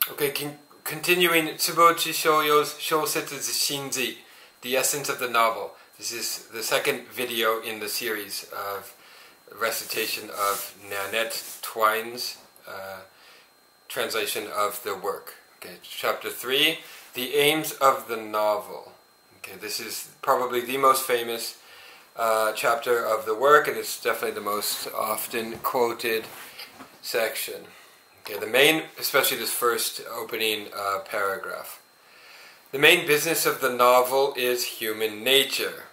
Okay, continuing Tsubouchi Shōyō's Shōsetsu Shinzui, the essence of the novel. This is the second video in the series of recitation of Nanette Twine's translation of the work. Okay, chapter 3, the aims of the novel. Okay, this is probably the most famous chapter of the work, and it's definitely the most often quoted section. Okay, the main, especially this first opening paragraph. The main business of the novel is human nature.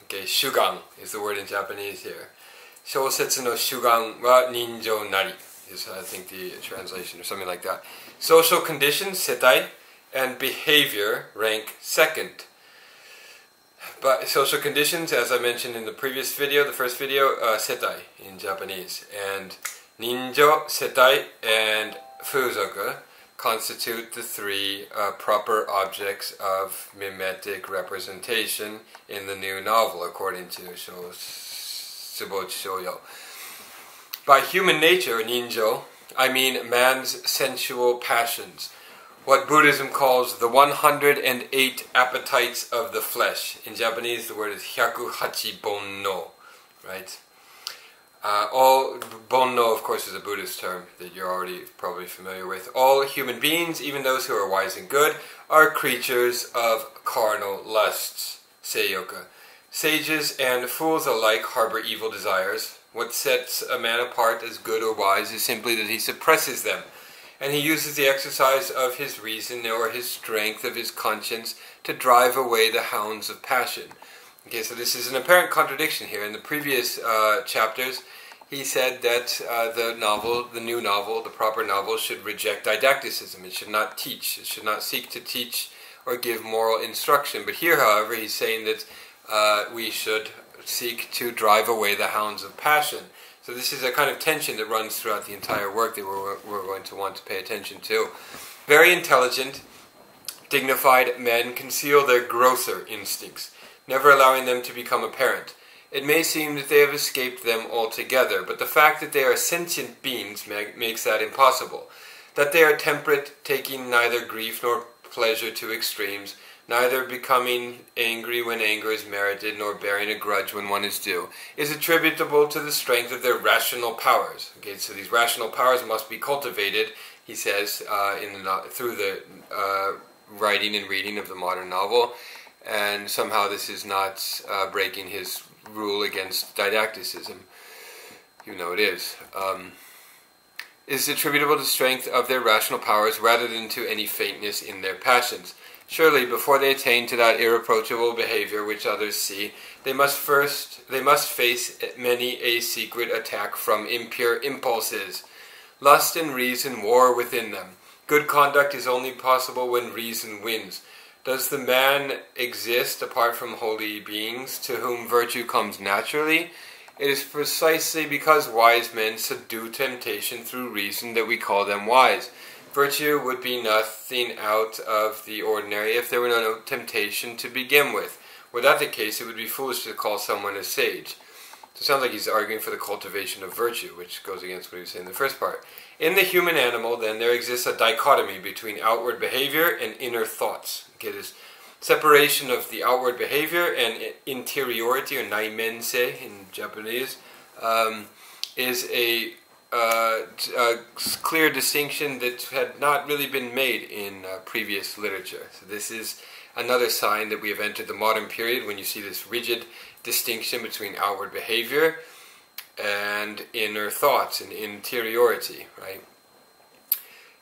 Okay, shugan is the word in Japanese here. Shōsetsu no shugan wa ninjō nari is, I think, the translation, or something like that. Social conditions, setai, and behavior rank second. But social conditions, as I mentioned in the previous video, the first video, setai in Japanese, and ninjo, setai, and fuzoku constitute the three proper objects of mimetic representation in the new novel, according to Tsubouchi Shōyō. By human nature, ninjo, I mean man's sensual passions, what Buddhism calls the 108 appetites of the flesh. In Japanese, the word is hyakuhachi bonno, right? All bonno, of course, is a Buddhist term that you're already probably familiar with. All human beings, even those who are wise and good, are creatures of carnal lusts, seiyoka. Sages and fools alike harbor evil desires. What sets a man apart as good or wise is simply that he suppresses them, and he uses the exercise of his reason or his strength of his conscience to drive away the hounds of passion. Okay, so this is an apparent contradiction here. In the previous chapters, he said that the new novel, the proper novel, should reject didacticism. It should not teach. It should not seek to teach or give moral instruction. But here, however, he's saying that we should seek to drive away the hounds of passion. So this is a kind of tension that runs throughout the entire work that we're going to want to pay attention to. Very intelligent, dignified men conceal their grosser instincts, never allowing them to become apparent. It may seem that they have escaped them altogether, but the fact that they are sentient beings makes that impossible. That they are temperate, taking neither grief nor pleasure to extremes, neither becoming angry when anger is merited, nor bearing a grudge when one is due, is attributable to the strength of their rational powers. Okay, so these rational powers must be cultivated, he says, through the writing and reading of the modern novel, and somehow this is not breaking his rule against didacticism. You know it is. Is attributable to the strength of their rational powers rather than to any faintness in their passions. Surely, before they attain to that irreproachable behavior which others see, they must face many a secret attack from impure impulses. Lust and reason war within them. Good conduct is only possible when reason wins. Does the man exist apart from holy beings to whom virtue comes naturally? It is precisely because wise men subdue temptation through reason that we call them wise. Virtue would be nothing out of the ordinary if there were no temptation to begin with. Were that the case, it would be foolish to call someone a sage. So it sounds like he's arguing for the cultivation of virtue, which goes against what he was saying in the first part. In the human animal, then, there exists a dichotomy between outward behavior and inner thoughts. Okay, this separation of the outward behavior and interiority, or naimense in Japanese, is a clear distinction that had not really been made in previous literature. So this is another sign that we have entered the modern period when you see this rigid distinction between outward behavior and inner thoughts and interiority, right?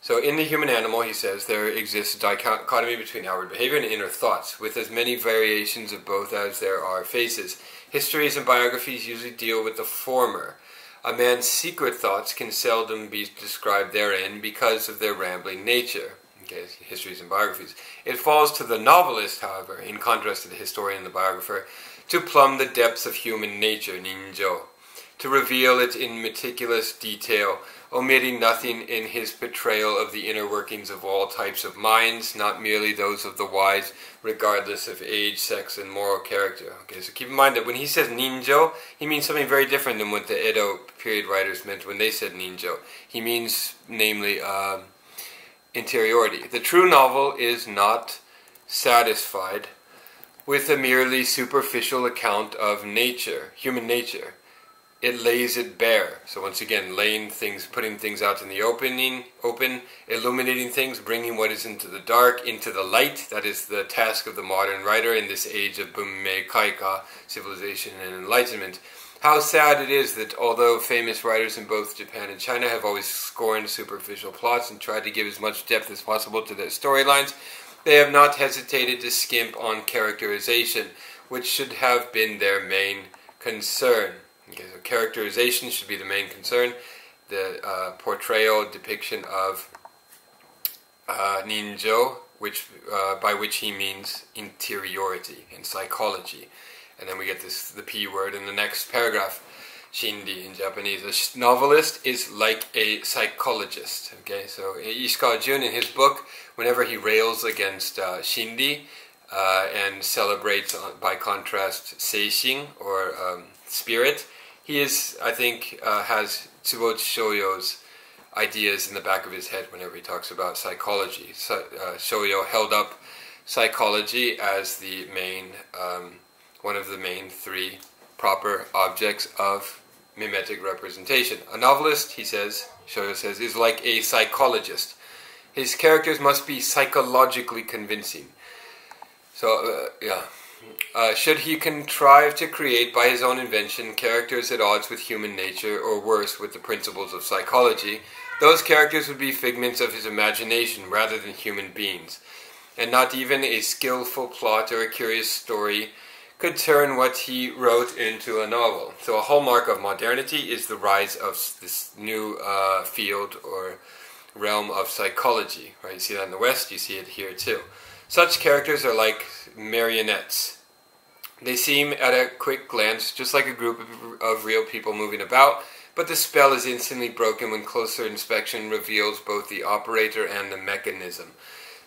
So in the human animal, he says, there exists a dichotomy between outward behavior and inner thoughts, with as many variations of both as there are faces. Histories and biographies usually deal with the former. A man's secret thoughts can seldom be described therein because of their rambling nature. Okay, histories and biographies. It falls to the novelist, however, in contrast to the historian and the biographer, to plumb the depths of human nature, ninjo, to reveal it in meticulous detail, omitting nothing in his portrayal of the inner workings of all types of minds, not merely those of the wise, regardless of age, sex, and moral character. Okay, so keep in mind that when he says ninjo, he means something very different than what the Edo period writers meant when they said ninjo. He means, namely, interiority. The true novel is not satisfied with a merely superficial account of nature, human nature. It lays it bare. So once again, putting things out in the open, illuminating things, bringing what is into the dark, into the light. That is the task of the modern writer in this age of Bunmei Kaika, civilization and enlightenment. How sad it is that although famous writers in both Japan and China have always scorned superficial plots and tried to give as much depth as possible to their storylines, they have not hesitated to skimp on characterization, which should have been their main concern. Okay, so characterization should be the main concern. The portrayal, depiction of ninjo, by which he means interiority and psychology. And then we get the P word in the next paragraph. Shindi in Japanese. A novelist is like a psychologist. Okay, so Ishikawa Jun in his book, whenever he rails against Shindi and celebrates, by contrast, seishin or spirit, he is, I think, has Tsubouchi Shōyō's ideas in the back of his head whenever he talks about psychology. Shōyō held up psychology as the main, one of the main three proper objects of mimetic representation. A novelist, Shōyō says, is like a psychologist. His characters must be psychologically convincing. So, should he contrive to create by his own invention characters at odds with human nature, or worse, with the principles of psychology, those characters would be figments of his imagination rather than human beings, and not even a skillful plot or a curious story could turn what he wrote into a novel. So a hallmark of modernity is the rise of this new field or realm of psychology. Right? You see that in the West, you see it here too. Such characters are like marionettes. They seem at a quick glance just like a group of real people moving about, but the spell is instantly broken when closer inspection reveals both the operator and the mechanism.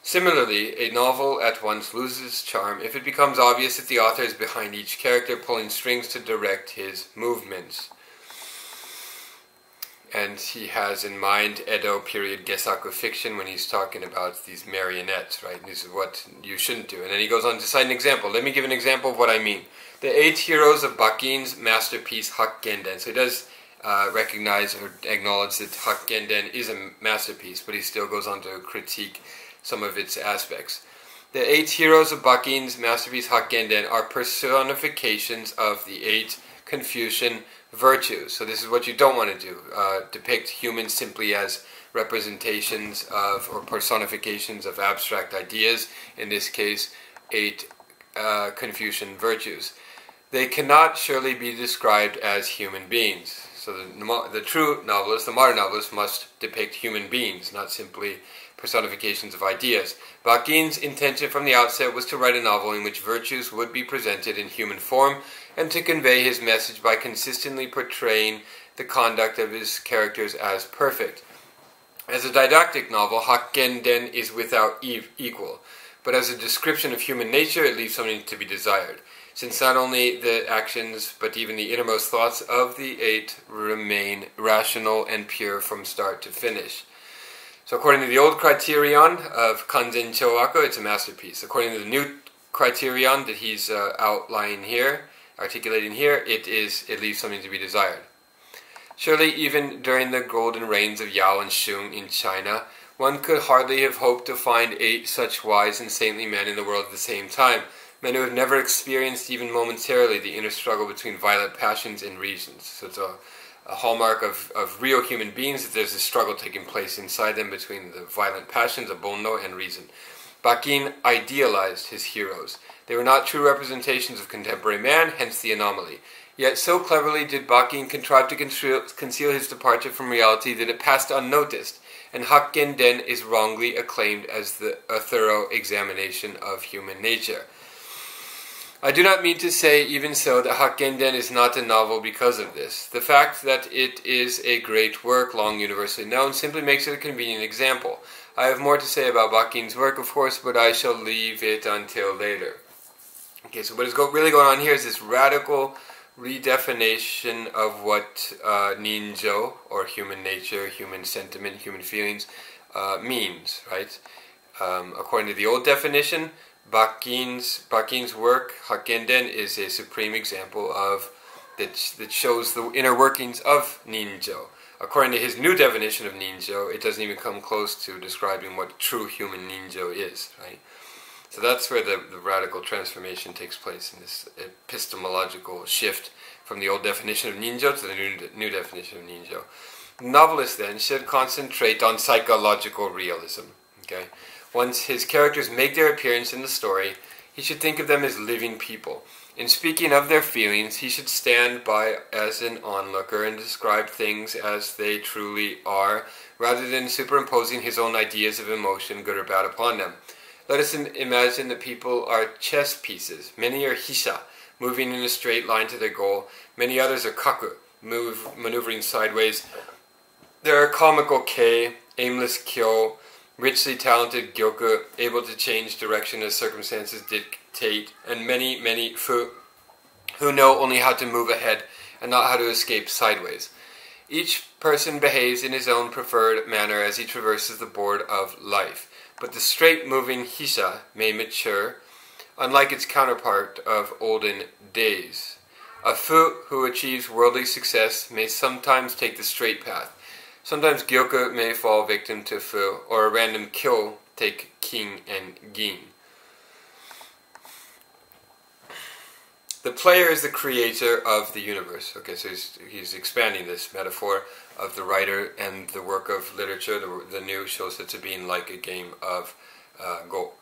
Similarly, a novel at once loses its charm if it becomes obvious that the author is behind each character, pulling strings to direct his movements. And he has in mind Edo period Gesaku fiction when he's talking about these marionettes, right? This is what you shouldn't do. And then he goes on to cite an example. Let me give an example of what I mean. The 8 heroes of Bakin's masterpiece Hakkenden. So he does recognize or acknowledge that Hakkenden is a masterpiece, but he still goes on to critique some of its aspects. The 8 heroes of Bakin's masterpiece Hakkenden are personifications of the 8 Confucian virtues. So this is what you don't want to do. Depict humans simply as representations of or personifications of abstract ideas. In this case, 8 Confucian virtues. They cannot surely be described as human beings. So the true novelist, the modern novelist, must depict human beings, not simply personifications of ideas. Bakin's intention from the outset was to write a novel in which virtues would be presented in human form and to convey his message by consistently portraying the conduct of his characters as perfect. As a didactic novel, Hakkenden is without equal, but as a description of human nature, it leaves something to be desired, since not only the actions, but even the innermost thoughts of the 8 remain rational and pure from start to finish. So according to the old criterion of Kanzen Chowaku, it's a masterpiece. According to the new criterion that he's articulating here, it leaves something to be desired. Surely even during the golden reigns of Yao and Shun in China, one could hardly have hoped to find 8 such wise and saintly men in the world at the same time, men who have never experienced even momentarily the inner struggle between violent passions and reasons. So it's a hallmark of real human beings, that there's a struggle taking place inside them between the violent passions of bonno and reason. Bakin idealized his heroes. They were not true representations of contemporary man, hence the anomaly. Yet so cleverly did Bakin contrive to conceal his departure from reality that it passed unnoticed, and Hakkenden is wrongly acclaimed as a thorough examination of human nature. I do not mean to say, even so, that Hakkenden is not a novel because of this. The fact that it is a great work, long universally known, simply makes it a convenient example. I have more to say about Bakin's work, of course, but I shall leave it until later. Okay, so what is really going on here is this radical redefinition of what ninjo, or human nature, human sentiment, human feelings, means, right? According to the old definition, Bakin's work, Hakkenden, is a supreme example of that shows the inner workings of ninjo. According to his new definition of ninjo, it doesn't even come close to describing what true human ninjo is, right? So that's where the radical transformation takes place in this epistemological shift from the old definition of ninjo to the new definition of ninjo. The novelist then should concentrate on psychological realism. Okay? Once his characters make their appearance in the story, he should think of them as living people. In speaking of their feelings, he should stand by as an onlooker and describe things as they truly are, rather than superimposing his own ideas of emotion, good or bad, upon them. Let us imagine that people are chess pieces. Many are hisha, moving in a straight line to their goal. Many others are kaku, maneuvering sideways. There are comical kei, aimless kyo, richly talented gyoku, able to change direction as circumstances dictate, and many, many fu, who know only how to move ahead and not how to escape sideways. Each person behaves in his own preferred manner as he traverses the board of life. But the straight-moving hisha may mature, unlike its counterpart of olden days. A fu who achieves worldly success may sometimes take the straight path. Sometimes gyoku may fall victim to fu, or a random kyo take king and gin. The player is the creator of the universe. Okay, so he's expanding this metaphor of the writer and the work of literature, the new Shōsetsu being like a game of Go.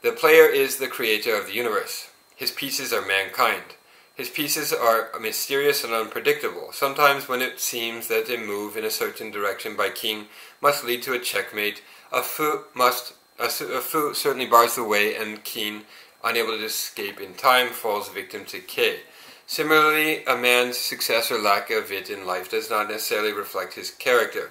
The player is the creator of the universe. His pieces are mankind. His pieces are mysterious and unpredictable. Sometimes when it seems that a move in a certain direction by king must lead to a checkmate, a fu certainly bars the way, and king, unable to escape in time, falls victim to kei. Similarly, a man's success or lack of it in life does not necessarily reflect his character.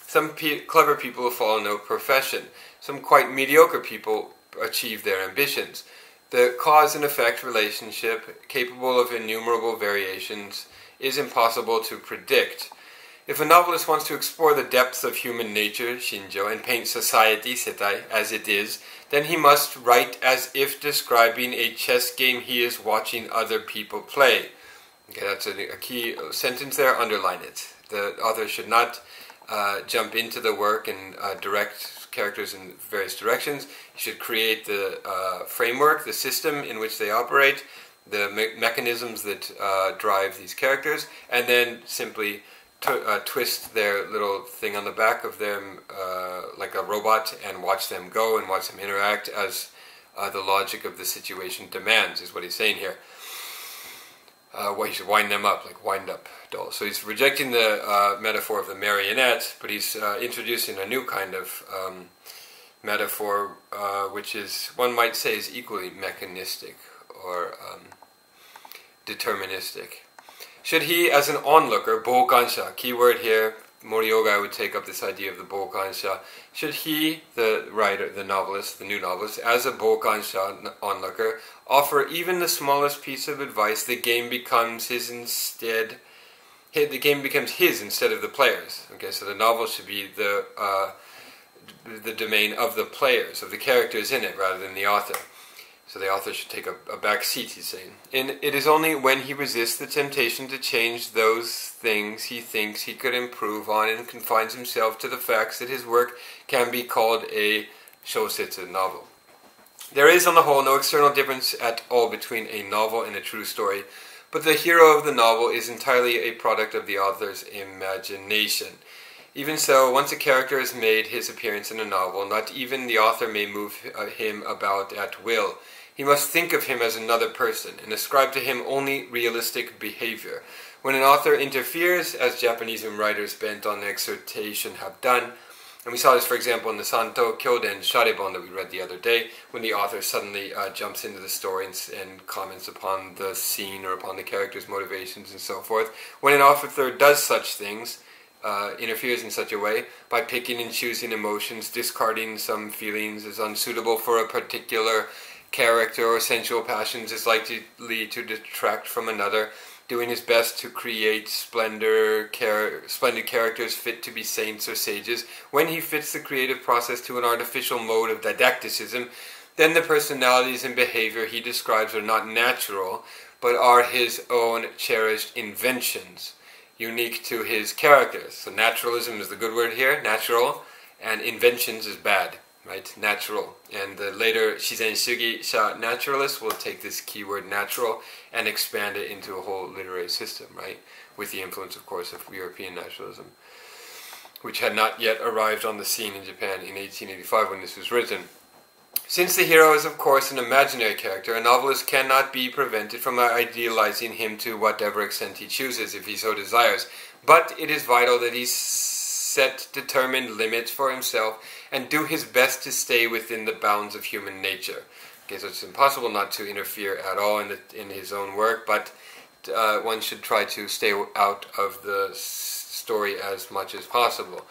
Some clever people follow no profession. Some quite mediocre people achieve their ambitions. The cause and effect relationship, capable of innumerable variations, is impossible to predict. If a novelist wants to explore the depths of human nature, shinjo, and paint society, setai, as it is, then he must write as if describing a chess game he is watching other people play. Okay, that's a key sentence there, underline it. The author should not jump into the work and direct characters in various directions. He should create the framework, the system in which they operate, the mechanisms that drive these characters, and then simply twist their little thing on the back of them like a robot and watch them go and watch them interact as the logic of the situation demands, is what he's saying here. He should wind them up, like wind-up dolls. So he's rejecting the metaphor of the marionette, but he's introducing a new kind of metaphor, which is, one might say, is equally mechanistic or deterministic. Should he, as an onlooker, bokansha, keyword here, Morioga would take up this idea of the bokansha. Should he, the writer, the novelist, the new novelist, as a bokansha onlooker, offer even the smallest piece of advice, the game becomes his instead. The game becomes his instead of the player's. Okay, so the novel should be the domain of the players, of the characters in it, rather than the author. So the author should take a back seat, he's saying. And it is only when he resists the temptation to change those things he thinks he could improve on and confines himself to the facts that his work can be called a shōsetsu novel. There is, on the whole, no external difference at all between a novel and a true story, but the hero of the novel is entirely a product of the author's imagination. Even so, once a character has made his appearance in a novel, not even the author may move him about at will. He must think of him as another person, and ascribe to him only realistic behavior. When an author interferes, as Japanese writers bent on exhortation have done, and we saw this, for example, in the Santo Kyoden Sharebon that we read the other day, when the author suddenly jumps into the story and comments upon the scene or upon the character's motivations and so forth. When an author does such things, interferes in such a way, by picking and choosing emotions, discarding some feelings as unsuitable for a particular character, or sensual passions is likely to detract from another, doing his best to create splendid characters fit to be saints or sages, when he fits the creative process to an artificial mode of didacticism, then the personalities and behavior he describes are not natural, but are his own cherished inventions, unique to his characters. So naturalism is the good word here, natural, and inventions is bad, right? Natural. And the later Shizen Shugi Sha naturalists will take this keyword natural and expand it into a whole literary system, right? With the influence, of course, of European naturalism, which had not yet arrived on the scene in Japan in 1885 when this was written. Since the hero is, of course, an imaginary character, a novelist cannot be prevented from idealizing him to whatever extent he chooses, if he so desires. But it is vital that he set determined limits for himself and do his best to stay within the bounds of human nature. Okay, so it's impossible not to interfere at all in his own work, but one should try to stay out of the story as much as possible.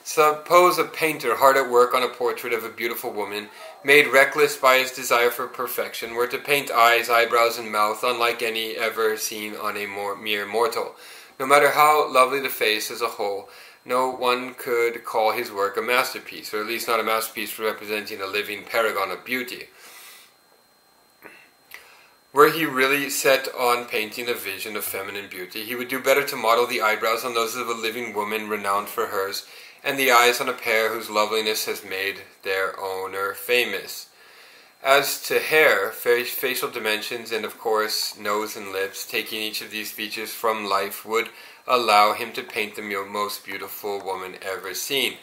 Suppose a painter hard at work on a portrait of a beautiful woman, made reckless by his desire for perfection, were to paint eyes, eyebrows, and mouth unlike any ever seen on a mere mortal. No matter how lovely the face as a whole, no one could call his work a masterpiece, or at least not a masterpiece representing a living paragon of beauty. Were he really set on painting a vision of feminine beauty, he would do better to model the eyebrows on those of a living woman renowned for hers, and the eyes on a pair whose loveliness has made their owner famous. As to hair, facial dimensions, and of course nose and lips, taking each of these features from life, would allow him to paint the most beautiful woman ever seen.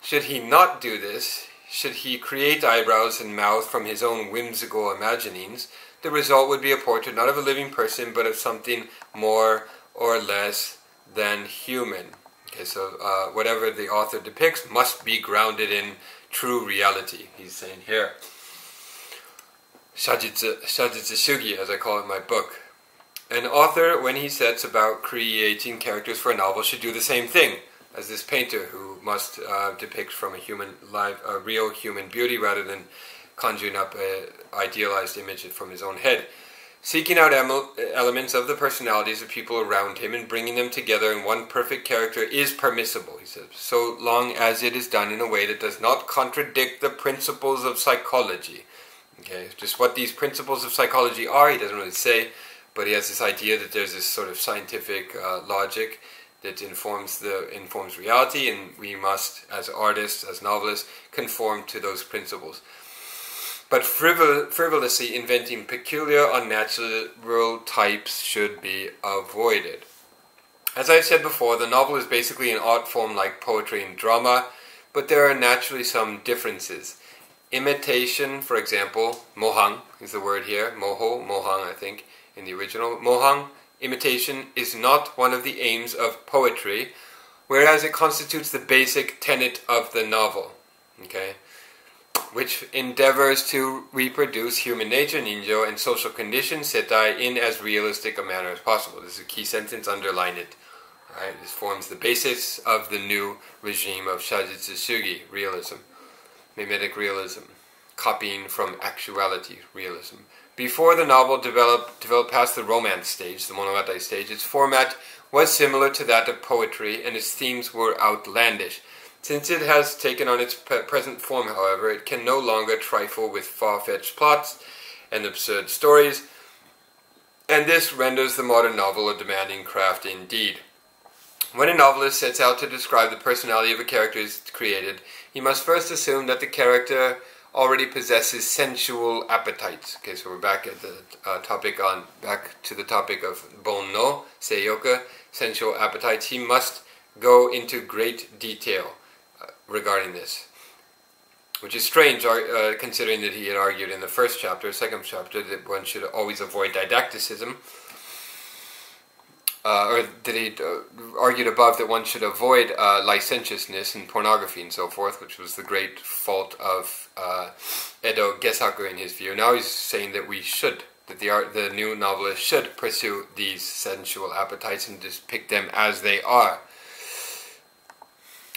Should he not do this, should he create eyebrows and mouth from his own whimsical imaginings, the result would be a portrait not of a living person, but of something more or less than human. Okay, so whatever the author depicts must be grounded in true reality, he's saying here. Shajitsu Shugi, as I call it in my book. An author, when he sets about creating characters for a novel, should do the same thing as this painter, who must depict from a real human beauty rather than conjuring up an idealized image from his own head. Seeking out elements of the personalities of people around him and bringing them together in one perfect character is permissible, he says, so long as it is done in a way that does not contradict the principles of psychology. Okay, just what these principles of psychology are, he doesn't really say, but he has this idea that there's this sort of scientific logic that informs reality, and we must, as artists, as novelists, conform to those principles. But frivolously inventing peculiar, unnatural types should be avoided. As I've said before, the novel is basically an art form like poetry and drama, but there are naturally some differences. Imitation, for example, mohang is the word here, mohang I think, in the original. Mohang, imitation, is not one of the aims of poetry, whereas it constitutes the basic tenet of the novel. Okay? Which endeavors to reproduce human nature, ninjo, and social conditions, setai, in as realistic a manner as possible. This is a key sentence, underline it. Right? This forms the basis of the new regime of Shajitsu Shugi, realism, mimetic realism, copying from actuality, realism. Before the novel developed past the romance stage, the Monogatari stage, its format was similar to that of poetry, and its themes were outlandish. Since it has taken on its present form, however, it can no longer trifle with far-fetched plots and absurd stories, and this renders the modern novel a demanding craft indeed. When a novelist sets out to describe the personality of a character is created, he must first assume that the character already possesses sensual appetites. Okay, so we're back at the back to the topic of bon no, seiyoku, sensual appetites. He must go into great detail regarding this, which is strange, considering that he had argued in the second chapter, that one should always avoid didacticism, or that he argued above that one should avoid licentiousness and pornography and so forth, which was the great fault of Edo Gesaku in his view. Now he's saying that the new novelist should pursue these sensual appetites and depict them as they are.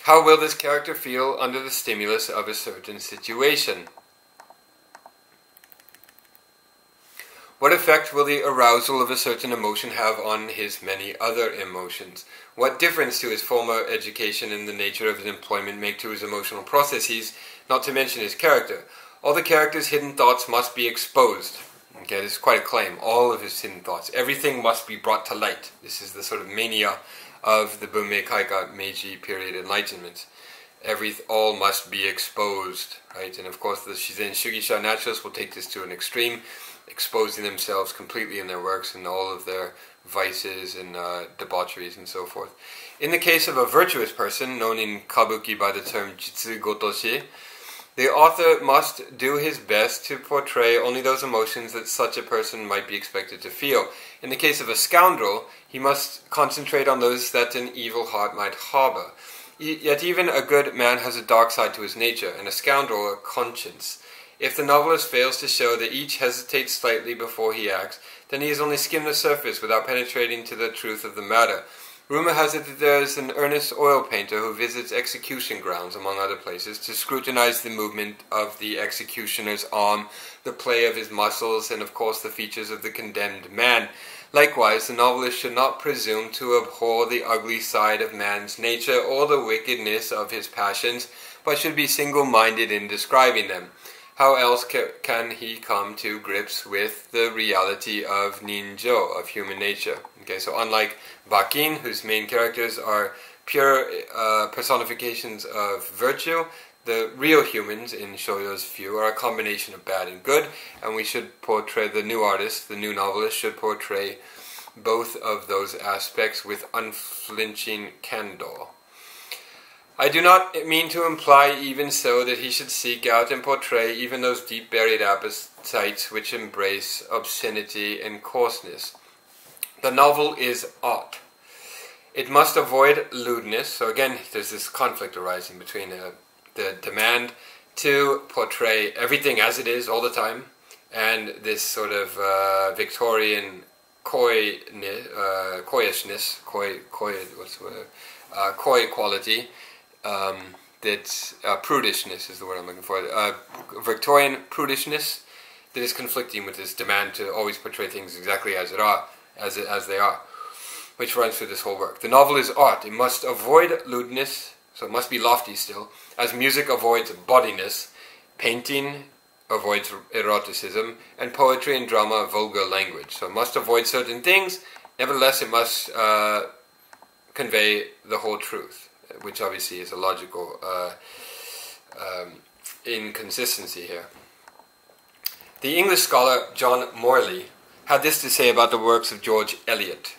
How will this character feel under the stimulus of a certain situation? What effect will the arousal of a certain emotion have on his many other emotions? What difference do his former education and the nature of his employment make to his emotional processes, not to mention his character? All the character's hidden thoughts must be exposed. Okay, this is quite a claim. All of his hidden thoughts. Everything must be brought to light. This is the sort of mania of the Bunmei Kaika Meiji period enlightenment. All must be exposed, right? And of course the Shizen Shugisha naturalists will take this to an extreme, exposing themselves completely in their works and all of their vices and debaucheries and so forth. In the case of a virtuous person, known in Kabuki by the term Jitsu Gotoshi, the author must do his best to portray only those emotions that such a person might be expected to feel. In the case of a scoundrel, he must concentrate on those that an evil heart might harbor. Yet even a good man has a dark side to his nature, and a scoundrel a conscience. If the novelist fails to show that each hesitates slightly before he acts, then he has only skimmed the surface without penetrating to the truth of the matter. Rumor has it that there is an earnest oil painter who visits execution grounds, among other places, to scrutinize the movement of the executioner's arm, the play of his muscles, and of course the features of the condemned man. Likewise, the novelist should not presume to abhor the ugly side of man's nature or the wickedness of his passions, but should be single-minded in describing them. How else can he come to grips with the reality of ninjo, of human nature? Okay, so unlike Bakin, whose main characters are pure personifications of virtue, the real humans, in Shōyo's view, are a combination of bad and good, and we should portray, the new artist, the new novelist, should portray both of those aspects with unflinching candor. I do not mean to imply even so that he should seek out and portray even those deep-buried appetites which embrace obscenity and coarseness. The novel is art. It must avoid lewdness, so again there's this conflict arising between the demand to portray everything as it is all the time, and this sort of Victorian coyishness, coy quality, that prudishness is the word I'm looking for. Victorian prudishness that is conflicting with this demand to always portray things exactly as they are, which runs through this whole work. The novel is art. It must avoid lewdness, so it must be lofty still, as music avoids bodiness, painting avoids eroticism, and poetry and drama vulgar language. So it must avoid certain things, nevertheless it must convey the whole truth, which obviously is a logical inconsistency here. The English scholar John Morley had this to say about the works of George Eliot.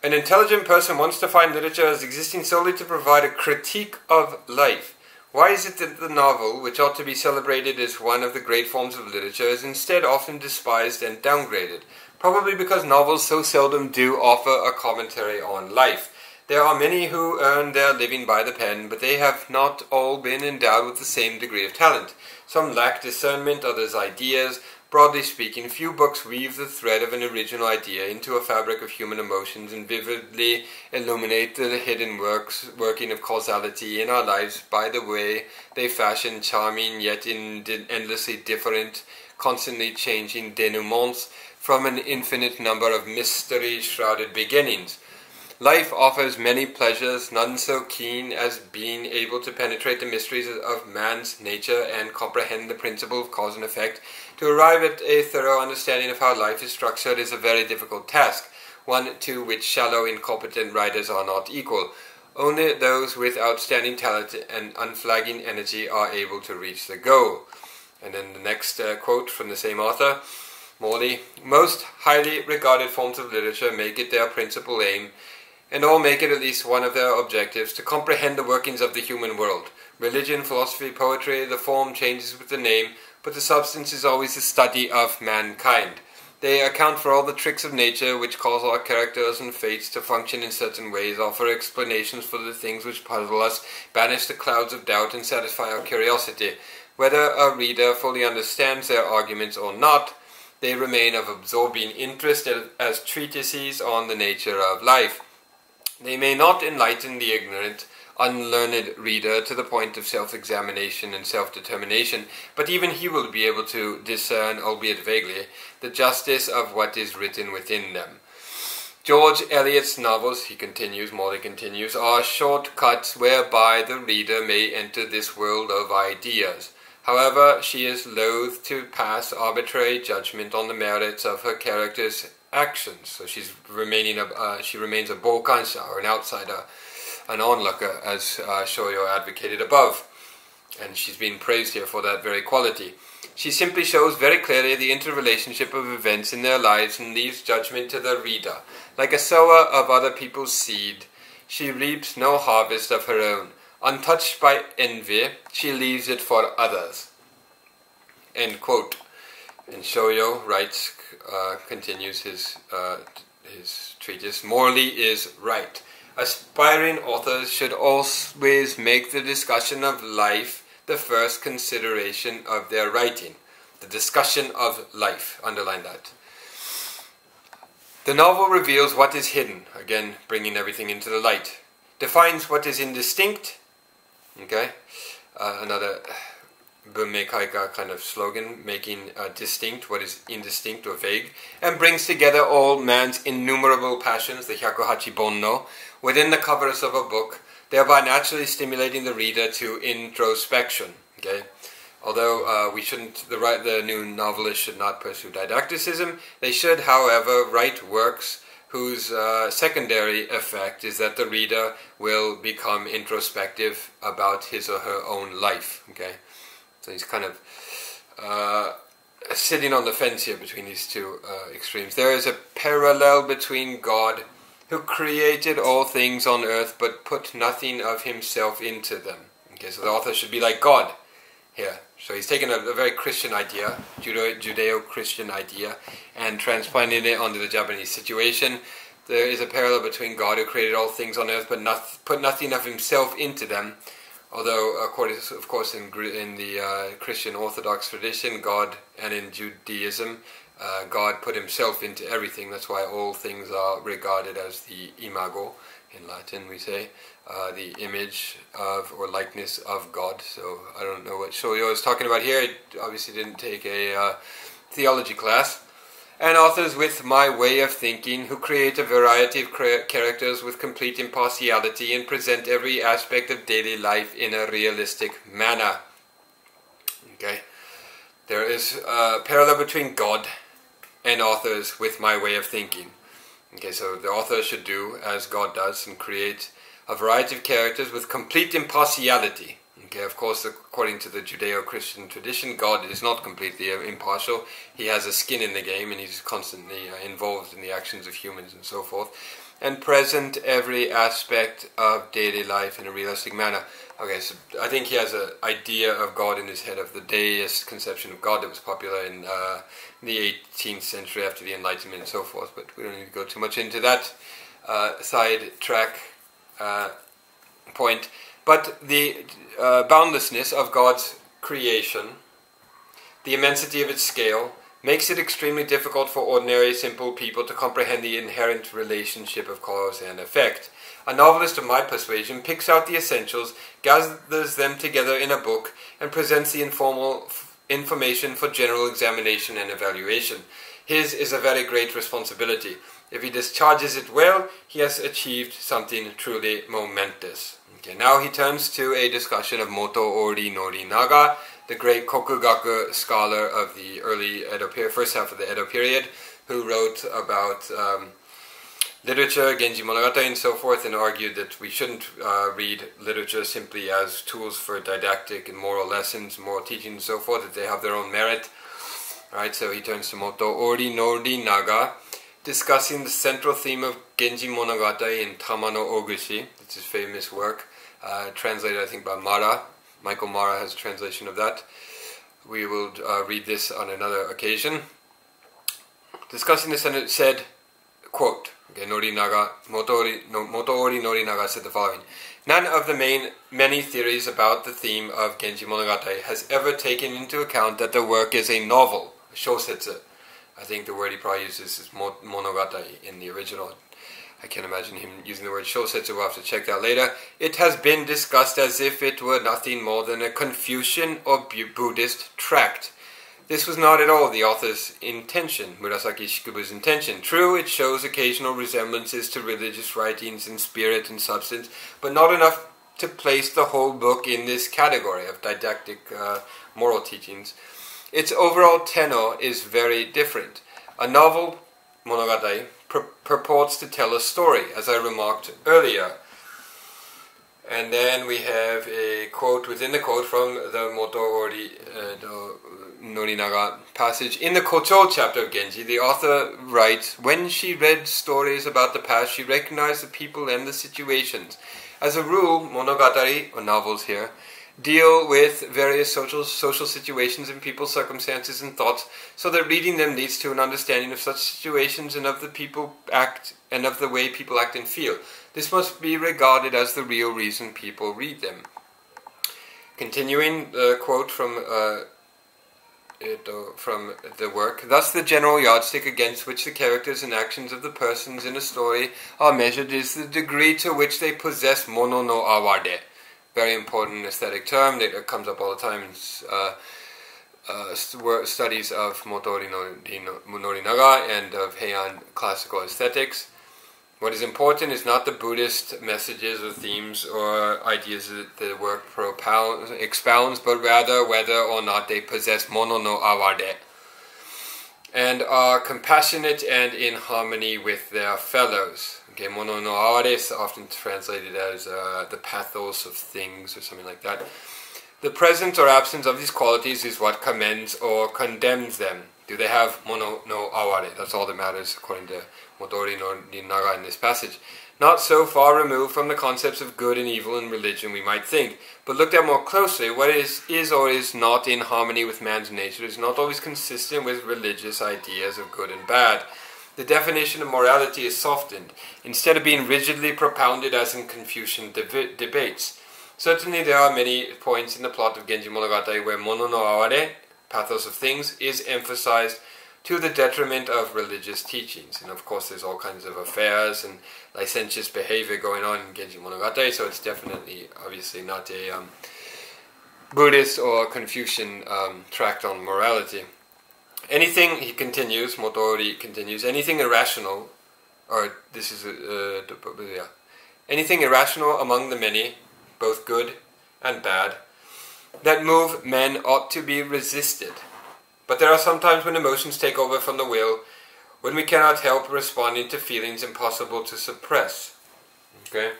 An intelligent person wants to find literature as existing solely to provide a critique of life. Why is it that the novel, which ought to be celebrated as one of the great forms of literature, is instead often despised and downgraded? Probably because novels so seldom do offer a commentary on life. There are many who earn their living by the pen, but they have not all been endowed with the same degree of talent. Some lack discernment, others ideas. Broadly speaking, few books weave the thread of an original idea into a fabric of human emotions and vividly illuminate the hidden working of causality in our lives by the way they fashion charming yet endlessly different, constantly changing denouements from an infinite number of mystery-shrouded beginnings. Life offers many pleasures, none so keen as being able to penetrate the mysteries of man's nature and comprehend the principle of cause and effect. To arrive at a thorough understanding of how life is structured is a very difficult task, one to which shallow, incompetent writers are not equal. Only those with outstanding talent and unflagging energy are able to reach the goal. And then the next quote from the same author, Morley: most highly regarded forms of literature make it their principal aim, and all make it at least one of their objectives, to comprehend the workings of the human world. Religion, philosophy, poetry, the form changes with the name, but the substance is always the study of mankind. They account for all the tricks of nature which cause our characters and fates to function in certain ways, offer explanations for the things which puzzle us, banish the clouds of doubt, and satisfy our curiosity. Whether a reader fully understands their arguments or not, they remain of absorbing interest as treatises on the nature of life. They may not enlighten the ignorant, unlearned reader to the point of self-examination and self-determination, but even he will be able to discern, albeit vaguely, the justice of what is written within them. George Eliot's novels, Morley continues, are shortcuts whereby the reader may enter this world of ideas. However, she is loath to pass arbitrary judgment on the merits of her characters' actions. So she remains a bokansha, or an outsider, an onlooker, as Shōyō advocated above. And she's been praised here for that very quality. She simply shows very clearly the interrelationship of events in their lives and leaves judgment to the reader. Like a sower of other people's seed, she reaps no harvest of her own. Untouched by envy, she leaves it for others. End quote. And Shōyō writes, continues his treatise, Morley is right. Aspiring authors should always make the discussion of life the first consideration of their writing. The discussion of life, underline that. The novel reveals what is hidden, again bringing everything into the light. Defines what is indistinct, okay, another Bunmei Kaika kind of slogan, making distinct what is indistinct or vague, and brings together all man's innumerable passions, the Hyakuhachi Bonno, within the covers of a book, thereby naturally stimulating the reader to introspection. Okay, although the new novelist should not pursue didacticism, they should, however, write works whose secondary effect is that the reader will become introspective about his or her own life. Okay, so he's kind of sitting on the fence here between these two extremes. There is a parallel between God, who created all things on earth but put nothing of himself into them. Okay, so the author should be like God here. So he's taken a very Christian idea, Judeo-Christian idea, and transplanted it onto the Japanese situation. There is a parallel between God, who created all things on earth but put nothing of himself into them. Although, according, of course, in the Christian Orthodox tradition, God, and in Judaism, God put himself into everything. That's why all things are regarded as the imago, in Latin we say, the image of or likeness of God. So I don't know what Shōyō is talking about here. He obviously didn't take a theology class. And authors with my way of thinking, who create a variety of characters with complete impartiality and present every aspect of daily life in a realistic manner. Okay, there is a parallel between God and authors with my way of thinking. Okay, so the author should do as God does and create a variety of characters with complete impartiality. Okay, of course, according to the Judeo-Christian tradition, God is not completely impartial. He has a skin in the game, and he's constantly involved in the actions of humans and so forth. And present every aspect of daily life in a realistic manner. Okay, so I think he has an idea of God in his head, of the deist conception of God that was popular in the 18th century after the Enlightenment and so forth, but we don't need to go too much into that side track point. But the boundlessness of God's creation, the immensity of its scale, makes it extremely difficult for ordinary, simple people to comprehend the inherent relationship of cause and effect. A novelist of my persuasion picks out the essentials, gathers them together in a book, and presents the informal information for general examination and evaluation. His is a very great responsibility. If he discharges it well, he has achieved something truly momentous. Okay, now he turns to a discussion of Moto Ori Norinaga, the great Kokugaku scholar of the early Edo period, first half of the Edo period, who wrote about literature, Genji Monogatari and so forth, and argued that we shouldn't read literature simply as tools for didactic and moral lessons, moral teaching and so forth, that they have their own merit. Right, so he turns to Moto Ori Norinaga, discussing the central theme of Genji Monogatari in Tamano Ogushi. It's his famous work, translated I think by Mara. Michael Mara has a translation of that. We will read this on another occasion. Discussing this, and it said, quote, okay, Moto Ori Norinaga said the following: none of the many theories about the theme of Genji Monogatari has ever taken into account that the work is a novel, a Shōsetsu. I think the word he probably uses is monogatari in the original. I can't imagine him using the word Shōsetsu, we'll have to check that later. It has been discussed as if it were nothing more than a Confucian or Buddhist tract. This was not at all the author's intention, Murasaki Shikubu's intention. True, it shows occasional resemblances to religious writings in spirit and substance, but not enough to place the whole book in this category of didactic moral teachings. Its overall tenor is very different. A novel, Monogatari, purports to tell a story, as I remarked earlier. And then we have a quote within the quote from the Motoori Norinaga passage. In the Kocho chapter of Genji, the author writes, when she read stories about the past, she recognized the people and the situations. As a rule, monogatari, or novels here, deal with various social situations and people's circumstances and thoughts, so that reading them leads to an understanding of such situations and of the people act and of the way people act and feel. This must be regarded as the real reason people read them. Continuing the quote from the work, thus the general yardstick against which the characters and actions of the persons in a story are measured is the degree to which they possess mono no aware. Very important aesthetic term that comes up all the time in studies of Motoori Norinaga and of Heian classical aesthetics. What is important is not the Buddhist messages or themes or ideas that the work expounds, but rather whether or not they possess mono no aware and are compassionate and in harmony with their fellows. Okay, mono no aware is often translated as the pathos of things or something like that. The presence or absence of these qualities is what commends or condemns them. Do they have mono no aware? That's all that matters according to Motoori Norinaga in this passage. Not so far removed from the concepts of good and evil in religion we might think, but looked at more closely, what is or is not in harmony with man's nature is not always consistent with religious ideas of good and bad. The definition of morality is softened, instead of being rigidly propounded as in Confucian debates. Certainly there are many points in the plot of Genji Monogatari where mono no aware, pathos of things, is emphasized to the detriment of religious teachings. And of course there's all kinds of affairs and licentious behavior going on in Genji Monogatari, so it's definitely, obviously, not a Buddhist or Confucian tract on morality. Anything, he continues, Motoori continues, anything irrational, or this is, anything irrational among the many, both good and bad, that move men ought to be resisted. But there are some times when emotions take over from the will, when we cannot help responding to feelings impossible to suppress. Okay?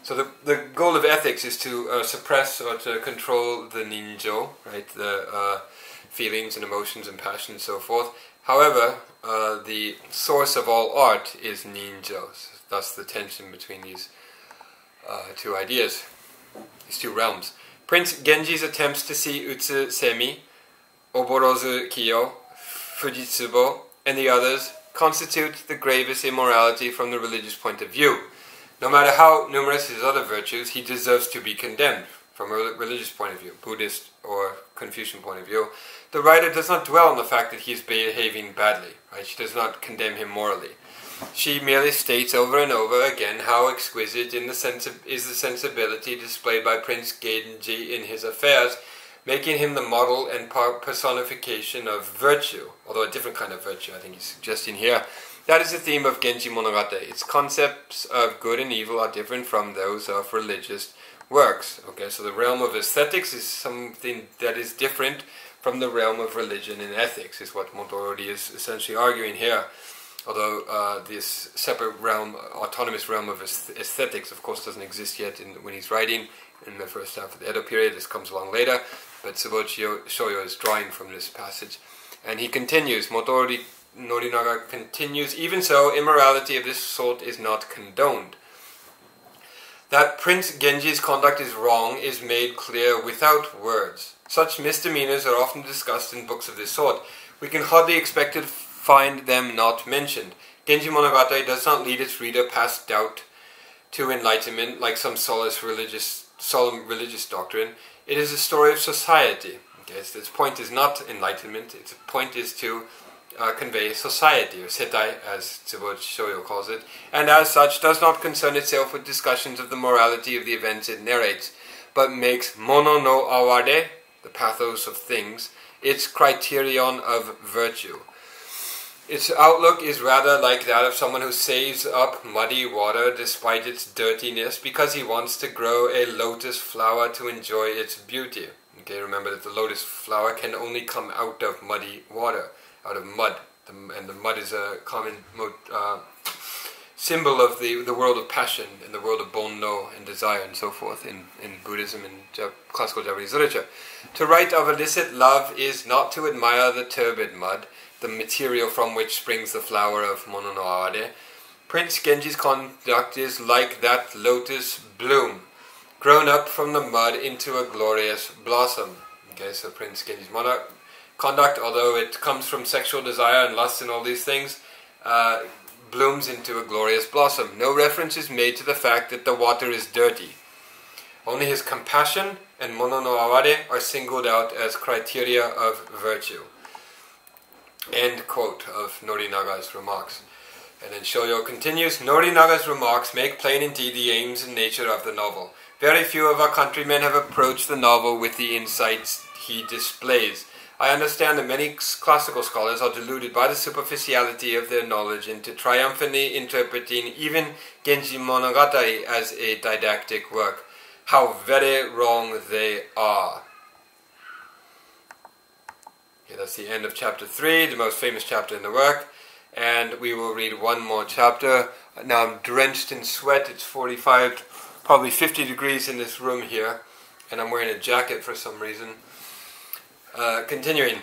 So the goal of ethics is to suppress or to control the ninjo, right? The feelings and emotions and passion and so forth. However, the source of all art is ninjo. Thus the tension between these two ideas, these two realms. Prince Genji's attempts to see Utsu Semi, Oborozu Kiyo, Fujitsubo, and the others constitute the gravest immorality from the religious point of view. No matter how numerous his other virtues, he deserves to be condemned from a religious point of view, Buddhist or Confucian point of view. The writer does not dwell on the fact that he is behaving badly, right? She does not condemn him morally. She merely states over and over again how exquisite is the sensibility displayed by Prince Genji in his affairs, making him the model and personification of virtue, although a different kind of virtue I think he's suggesting here. That is the theme of Genji Monogatari. Its concepts of good and evil are different from those of religious works. Okay, so the realm of aesthetics is something that is different from the realm of religion and ethics, is what Motoori is essentially arguing here. Although this separate realm, autonomous realm of aesthetics, of course, doesn't exist yet when he's writing in the first half of the Edo period. This comes along later, but Tsubouchi Shōyō is drawing from this passage. And he continues, Motoori Norinaga continues, even so, immorality of this sort is not condoned. That Prince Genji's conduct is wrong is made clear without words. Such misdemeanors are often discussed in books of this sort. We can hardly expect to find them not mentioned. Genji Monogatari does not lead its reader past doubt to enlightenment like some solemn religious doctrine. It is a story of society. Okay, so its point is not enlightenment. Its point is to convey society, or setai, as Tsubouchi Shōyō calls it, and as such does not concern itself with discussions of the morality of the events it narrates, but makes mono no aware, the pathos of things, its criterion of virtue. Its outlook is rather like that of someone who saves up muddy water despite its dirtiness because he wants to grow a lotus flower to enjoy its beauty. Okay, remember that the lotus flower can only come out of muddy water, out of mud, and the mud is a common symbol of the world of passion and the world of bonno and desire and so forth in Buddhism and classical Japanese literature. To write of illicit love is not to admire the turbid mud, the material from which springs the flower of mono no aware. Prince Genji's conduct is like that lotus bloom, grown up from the mud into a glorious blossom. Okay, so Prince Genji's conduct, although it comes from sexual desire and lust and all these things, blooms into a glorious blossom. No reference is made to the fact that the water is dirty. Only his compassion and mono no aware are singled out as criteria of virtue. End quote of Norinaga's remarks. And then Shōyō continues, Norinaga's remarks make plain indeed the aims and nature of the novel. Very few of our countrymen have approached the novel with the insights he displays. I understand that many classical scholars are deluded by the superficiality of their knowledge into triumphantly interpreting even Genji Monogatari as a didactic work. How very wrong they are. Okay, that's the end of chapter 3, the most famous chapter in the work. And we will read one more chapter. Now I'm drenched in sweat. It's 45, probably 50 degrees in this room here. And I'm wearing a jacket for some reason. Continuing.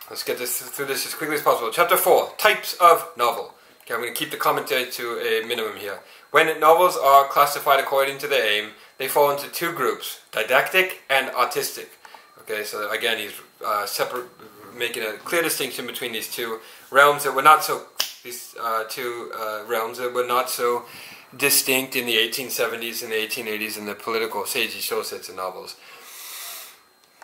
Let's get through this as quickly as possible. Chapter 4, Types of Novel. Okay, I'm going to keep the commentary to a minimum here. When novels are classified according to their aim, they fall into two groups, didactic and artistic. Okay, so again he's making a clear distinction between these two realms that were not so realms that were not so distinct in the 1870s and the 1880s in the political seiji shōsetsu novels.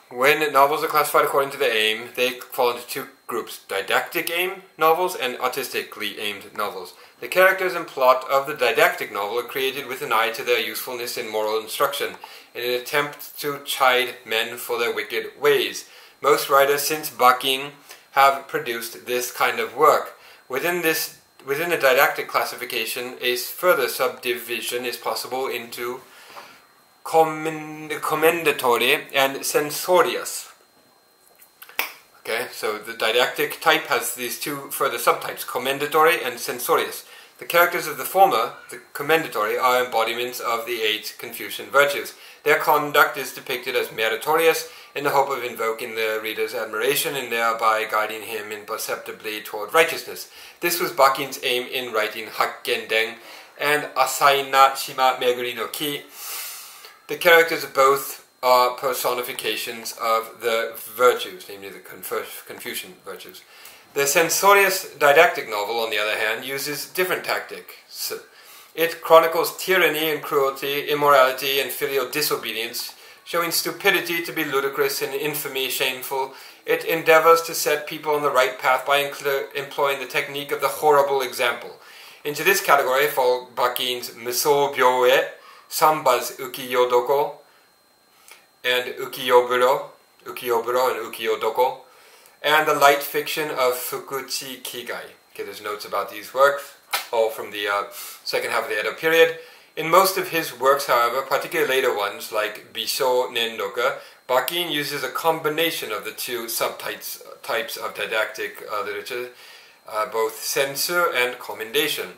When novels are classified according to their aim, they fall into two groups, didactic aim novels and artistically aimed novels. The characters and plot of the didactic novel are created with an eye to their usefulness in moral instruction, in an attempt to chide men for their wicked ways. Most writers since Bakin have produced this kind of work. Within the didactic classification, a further subdivision is possible into commendatory and censorious. Okay, so the didactic type has these two further subtypes, commendatory and censorious. The characters of the former, the commendatory, are embodiments of the 8 Confucian virtues. Their conduct is depicted as meritorious in the hope of invoking the reader's admiration and thereby guiding him imperceptibly toward righteousness. This was Bakin's aim in writing Hakkenden and Asaina Shima Meguri no Ki. The characters of both are personifications of the virtues, namely the Confucian virtues. The censorious didactic novel, on the other hand, uses different tactics. It chronicles tyranny and cruelty, immorality and filial disobedience, showing stupidity to be ludicrous and infamy shameful. It endeavors to set people on the right path by employing the technique of the horrible example. Into this category fall Bakin's Misobyoe, Samba's Ukiyodoko, and Ukiyoburo and Ukiyodoko, and the light fiction of Fukuchi Kigai. Okay, there's notes about these works, all from the second half of the Edo period. In most of his works, however, particularly later ones like Bisho Nendoka, Bakin uses a combination of the two subtypes of didactic literature, both censure and commendation.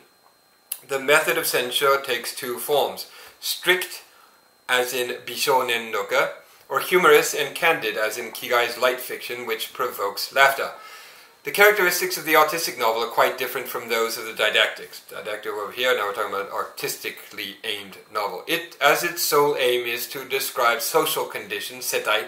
The method of censure takes two forms: strict, as in Bisho Nendoka, or humorous and candid, as in Kigai's light fiction, which provokes laughter. The characteristics of the artistic novel are quite different from those of the didactics. Didactic over here, now we're talking about artistically aimed novel. It, as its sole aim is to describe social conditions, setai,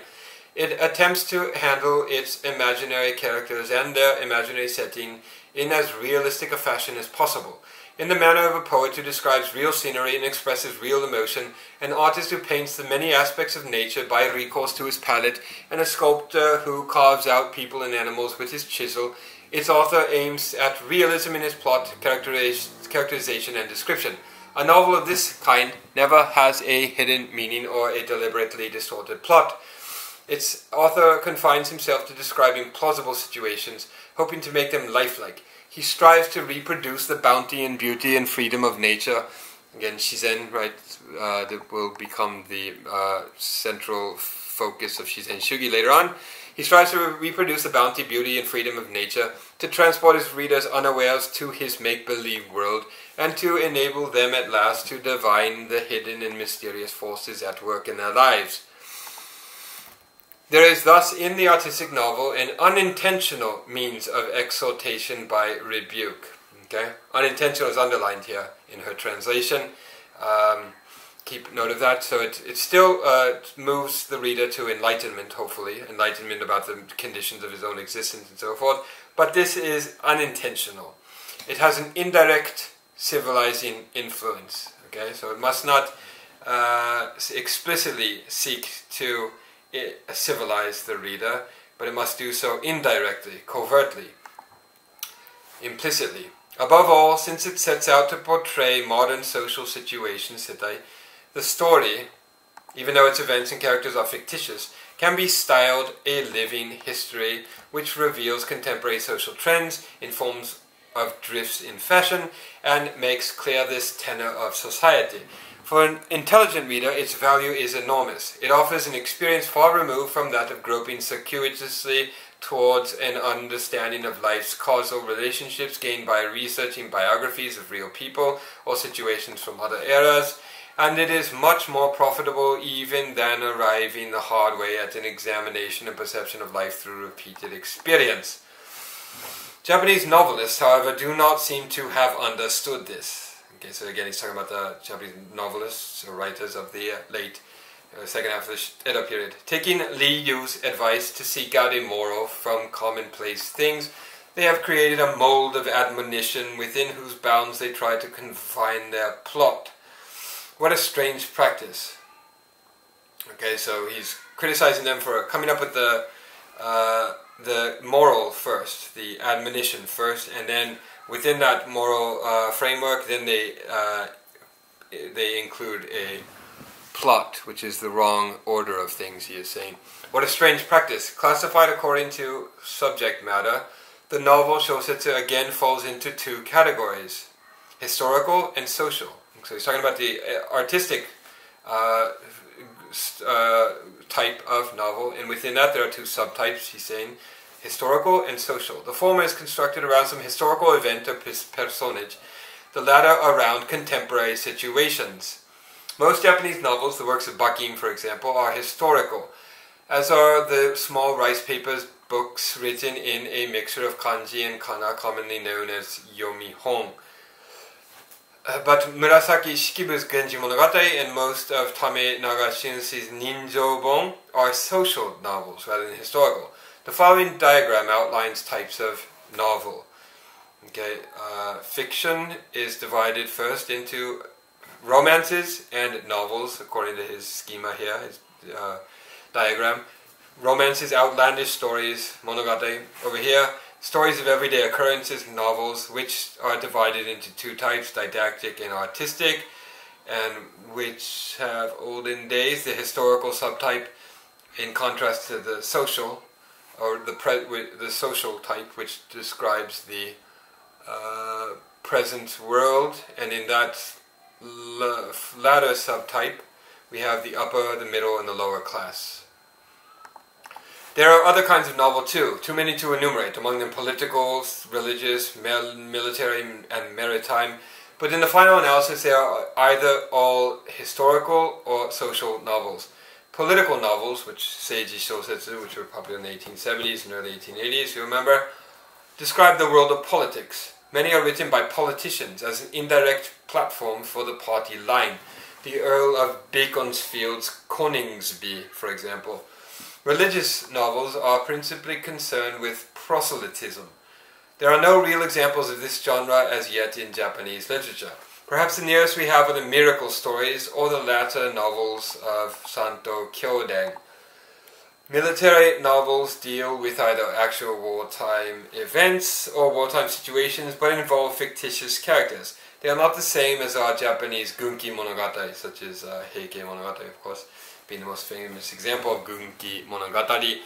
it attempts to handle its imaginary characters and their imaginary setting in as realistic a fashion as possible. In the manner of a poet who describes real scenery and expresses real emotion, an artist who paints the many aspects of nature by recourse to his palette, and a sculptor who carves out people and animals with his chisel, Its author aims at realism in its plot, characterization, and description. A novel of this kind never has a hidden meaning or a deliberately distorted plot. Its author confines himself to describing plausible situations, hoping to make them lifelike. He strives to reproduce the bounty and beauty and freedom of nature. Again, Shizen, right, that will become the central focus of Shizen Shugi later on. He strives to reproduce the bounty, beauty, and freedom of nature, to transport his readers unawares to his make-believe world, and to enable them at last to divine the hidden and mysterious forces at work in their lives. There is thus in the artistic novel an unintentional means of exaltation by rebuke. Okay? Unintentional is underlined here in her translation. Keep note of that. So it still moves the reader to enlightenment, hopefully. Enlightenment about the conditions of his own existence and so forth. But this is unintentional. It has an indirect civilizing influence. Okay? So it must not explicitly seek to civilize the reader, but it must do so indirectly, covertly, implicitly. Above all, since it sets out to portray modern social situations, the story, even though its events and characters are fictitious, can be styled a living history which reveals contemporary social trends in forms of drifts in fashion and makes clear this tenor of society. For an intelligent reader, its value is enormous. It offers an experience far removed from that of groping circuitously towards an understanding of life's causal relationships gained by researching biographies of real people or situations from other eras, and it is much more profitable even than arriving the hard way at an examination and perception of life through repeated experience. Japanese novelists, however, do not seem to have understood this. Okay, so again, he's talking about the Japanese novelists or writers of the late second half of the Edo period. Taking Li Yu's advice to seek out a moral from commonplace things, they have created a mold of admonition within whose bounds they try to confine their plot. What a strange practice. Okay, so he's criticizing them for coming up with the moral first, the admonition first, and then within that moral framework, then they include a plot, which is the wrong order of things, he is saying. What a strange practice. Classified according to subject matter, the novel Shōsetsu again falls into two categories, historical and social. So he's talking about the artistic type of novel, and within that there are two subtypes, he's saying, historical and social. The former is constructed around some historical event or personage, the latter around contemporary situations. Most Japanese novels, the works of Bakin for example, are historical, as are the small rice papers books written in a mixture of kanji and kana, commonly known as yomihon. But Murasaki Shikibu's Genji Monogatari and most of Tamenaga Shinsui's Ninjōbon are social novels rather than historical. The following diagram outlines types of novel. Okay, fiction is divided first into romances and novels, according to his schema here, his diagram. Romances, outlandish stories, monogatari. Over here, stories of everyday occurrences, novels, which are divided into two types, didactic and artistic, and which have olden days, the historical subtype, in contrast to the social, or the social type, which describes the present world, and in that latter subtype, we have the upper, the middle, and the lower class. There are other kinds of novel too many to enumerate, among them political, religious, military, and maritime, but in the final analysis they are either all historical or social novels. Political novels, which Seiji Shōsetsu, which were popular in the 1870s and early 1880s, you remember, describe the world of politics. Many are written by politicians as an indirect platform for the party line. The Earl of Beaconsfield's Coningsby, for example. Religious novels are principally concerned with proselytism. There are no real examples of this genre as yet in Japanese literature. Perhaps the nearest we have are the miracle stories or the latter novels of Santo Kyoden. Military novels deal with either actual wartime events or wartime situations, but involve fictitious characters. They are not the same as our Japanese Gunki Monogatari, such as Heikei Monogatari, of course, being the most famous example of Gunki Monogatari.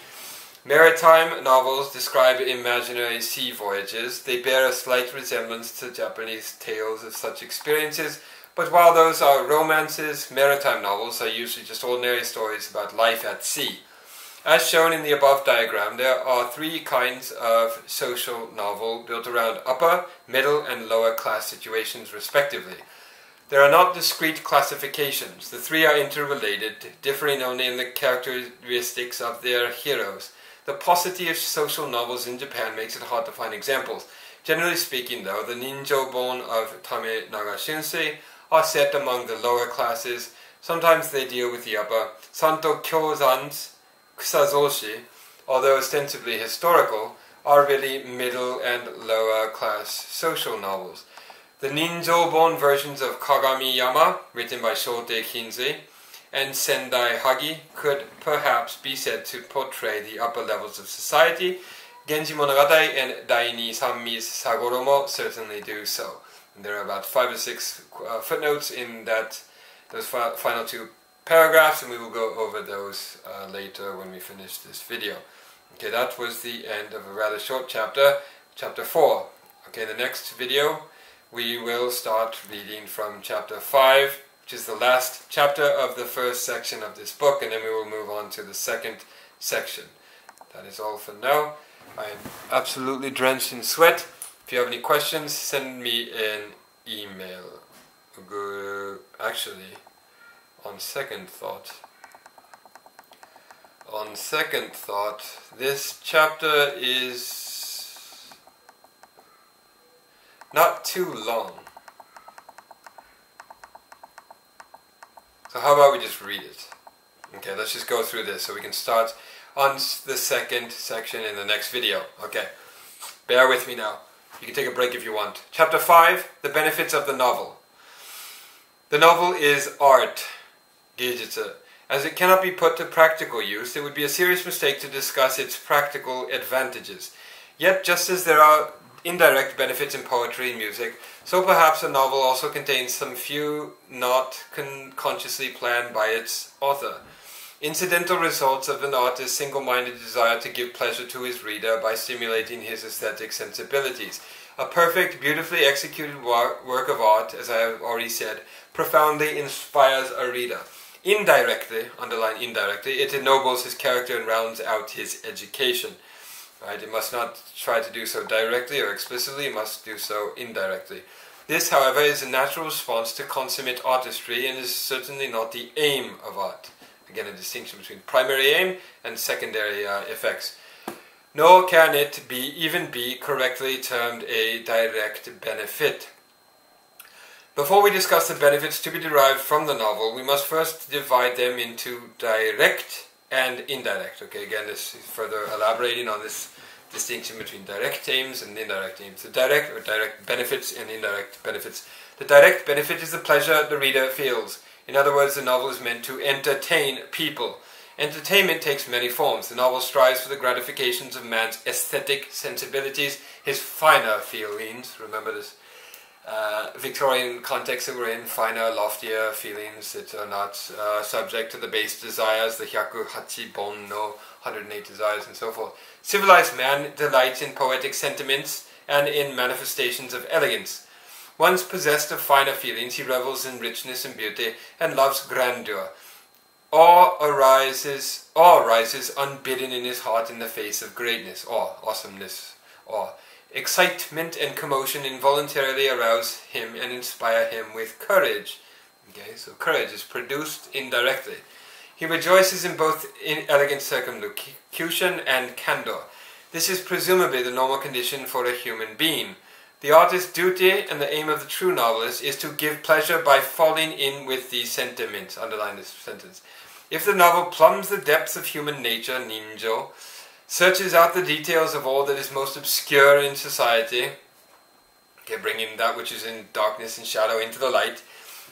Maritime novels describe imaginary sea voyages. They bear a slight resemblance to Japanese tales of such experiences, but while those are romances, maritime novels are usually just ordinary stories about life at sea. As shown in the above diagram, there are three kinds of social novel built around upper, middle, and lower class situations respectively. There are not discrete classifications. The three are interrelated, differing only in the characteristics of their heroes. The paucity of social novels in Japan makes it hard to find examples. Generally speaking, though, the Ninjōbon of Tamano Shinzui are set among the lower classes. Sometimes they deal with the upper. Santo Kyōzan's Kusazoshi, although ostensibly historical, are really middle and lower class social novels. The Ninjōbon versions of Kagami Yama, written by Shōsetsu Shinzui, and Sendai Hagi could perhaps be said to portray the upper levels of society. Genji Monogatari and Daini Sanmi's Sagoromo certainly do so. And there are about 5 or 6 footnotes in those final 2 paragraphs, and we will go over those later when we finish this video. Okay, that was the end of a rather short chapter, chapter 4. Okay, the next video we will start reading from chapter 5, which is the last chapter of the first section of this book, and then we will move on to the second section. That is all for now. I am absolutely drenched in sweat. If you have any questions, send me an email. Actually, on second thought, this chapter is not too long. So how about we just read it? Okay, let's just go through this so we can start on the second section in the next video. Okay, bear with me now. You can take a break if you want. Chapter 5, the benefits of the novel. The novel is art, geijutsu. As it cannot be put to practical use, it would be a serious mistake to discuss its practical advantages. Yet, just as there are indirect benefits in poetry and music, so perhaps a novel also contains some few not consciously planned by its author. Incidental results of an artist's single-minded desire to give pleasure to his reader by stimulating his aesthetic sensibilities. A perfect, beautifully executed work of art, as I have already said, profoundly inspires a reader. Indirectly, underline indirectly, it ennobles his character and rounds out his education. Right? It must not try to do so directly or explicitly, it must do so indirectly. This, however, is a natural response to consummate artistry and is certainly not the aim of art. Again, a distinction between primary aim and secondary effects. Nor can it even be correctly termed a direct benefit. Before we discuss the benefits to be derived from the novel, we must first divide them into direct and indirect. Okay, again, this is further elaborating on this distinction between direct aims and indirect aims. The direct benefits and indirect benefits. The direct benefit is the pleasure the reader feels. In other words, the novel is meant to entertain people. Entertainment takes many forms. The novel strives for the gratifications of man's aesthetic sensibilities, his finer feelings. Remember this Victorian context that we're in, finer, loftier feelings that are not subject to the base desires, the hyakuhachi bon no 108 desires and so forth. Civilized man delights in poetic sentiments and in manifestations of elegance. Once possessed of finer feelings, he revels in richness and beauty and loves grandeur. Awe rises unbidden in his heart in the face of greatness, awesomeness, awe. Excitement and commotion involuntarily arouse him and inspire him with courage. Okay, so courage is produced indirectly. He rejoices in both elegant circumlocution and candor. This is presumably the normal condition for a human being. The artist's duty and the aim of the true novelist is to give pleasure by falling in with these sentiments. Underline this sentence. If the novel plumbs the depths of human nature, ninjo, searches out the details of all that is most obscure in society, okay, bringing that which is in darkness and shadow into the light,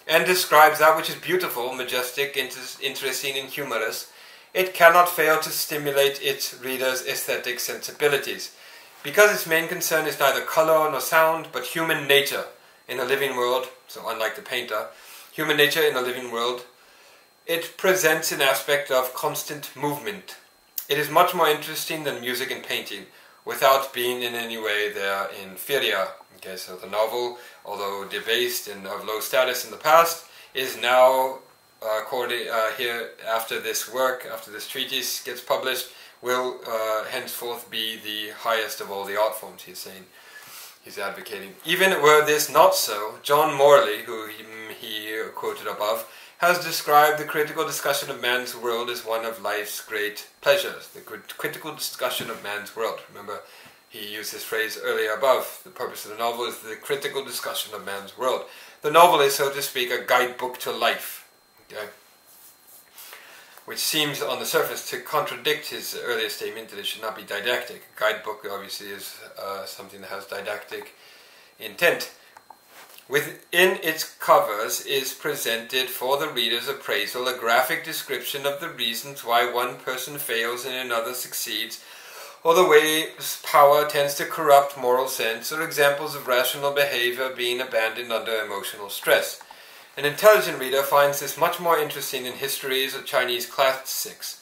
and describes that which is beautiful, majestic, interesting, and humorous, it cannot fail to stimulate its reader's aesthetic sensibilities. Because its main concern is neither color nor sound, but human nature in a living world, so unlike the painter, human nature in a living world, it presents an aspect of constant movement. It is much more interesting than music and painting, without being in any way their inferior. Okay, so the novel, although debased and of low status in the past, is now, here after this work, after this treatise gets published, will henceforth be the highest of all the art forms, he's saying. He's advocating. Even were this not so, John Morley, who he quoted above, has described the critical discussion of man's world as one of life's great pleasures. The critical discussion of man's world. Remember, he used this phrase earlier above. The purpose of the novel is the critical discussion of man's world. The novel is, so to speak, a guidebook to life. Okay? Which seems on the surface to contradict his earlier statement that it should not be didactic. A guidebook obviously is something that has didactic intent. Within its covers is presented for the reader's appraisal a graphic description of the reasons why one person fails and another succeeds, or the ways power tends to corrupt moral sense, or examples of rational behavior being abandoned under emotional stress. An intelligent reader finds this much more interesting than histories or Chinese classics.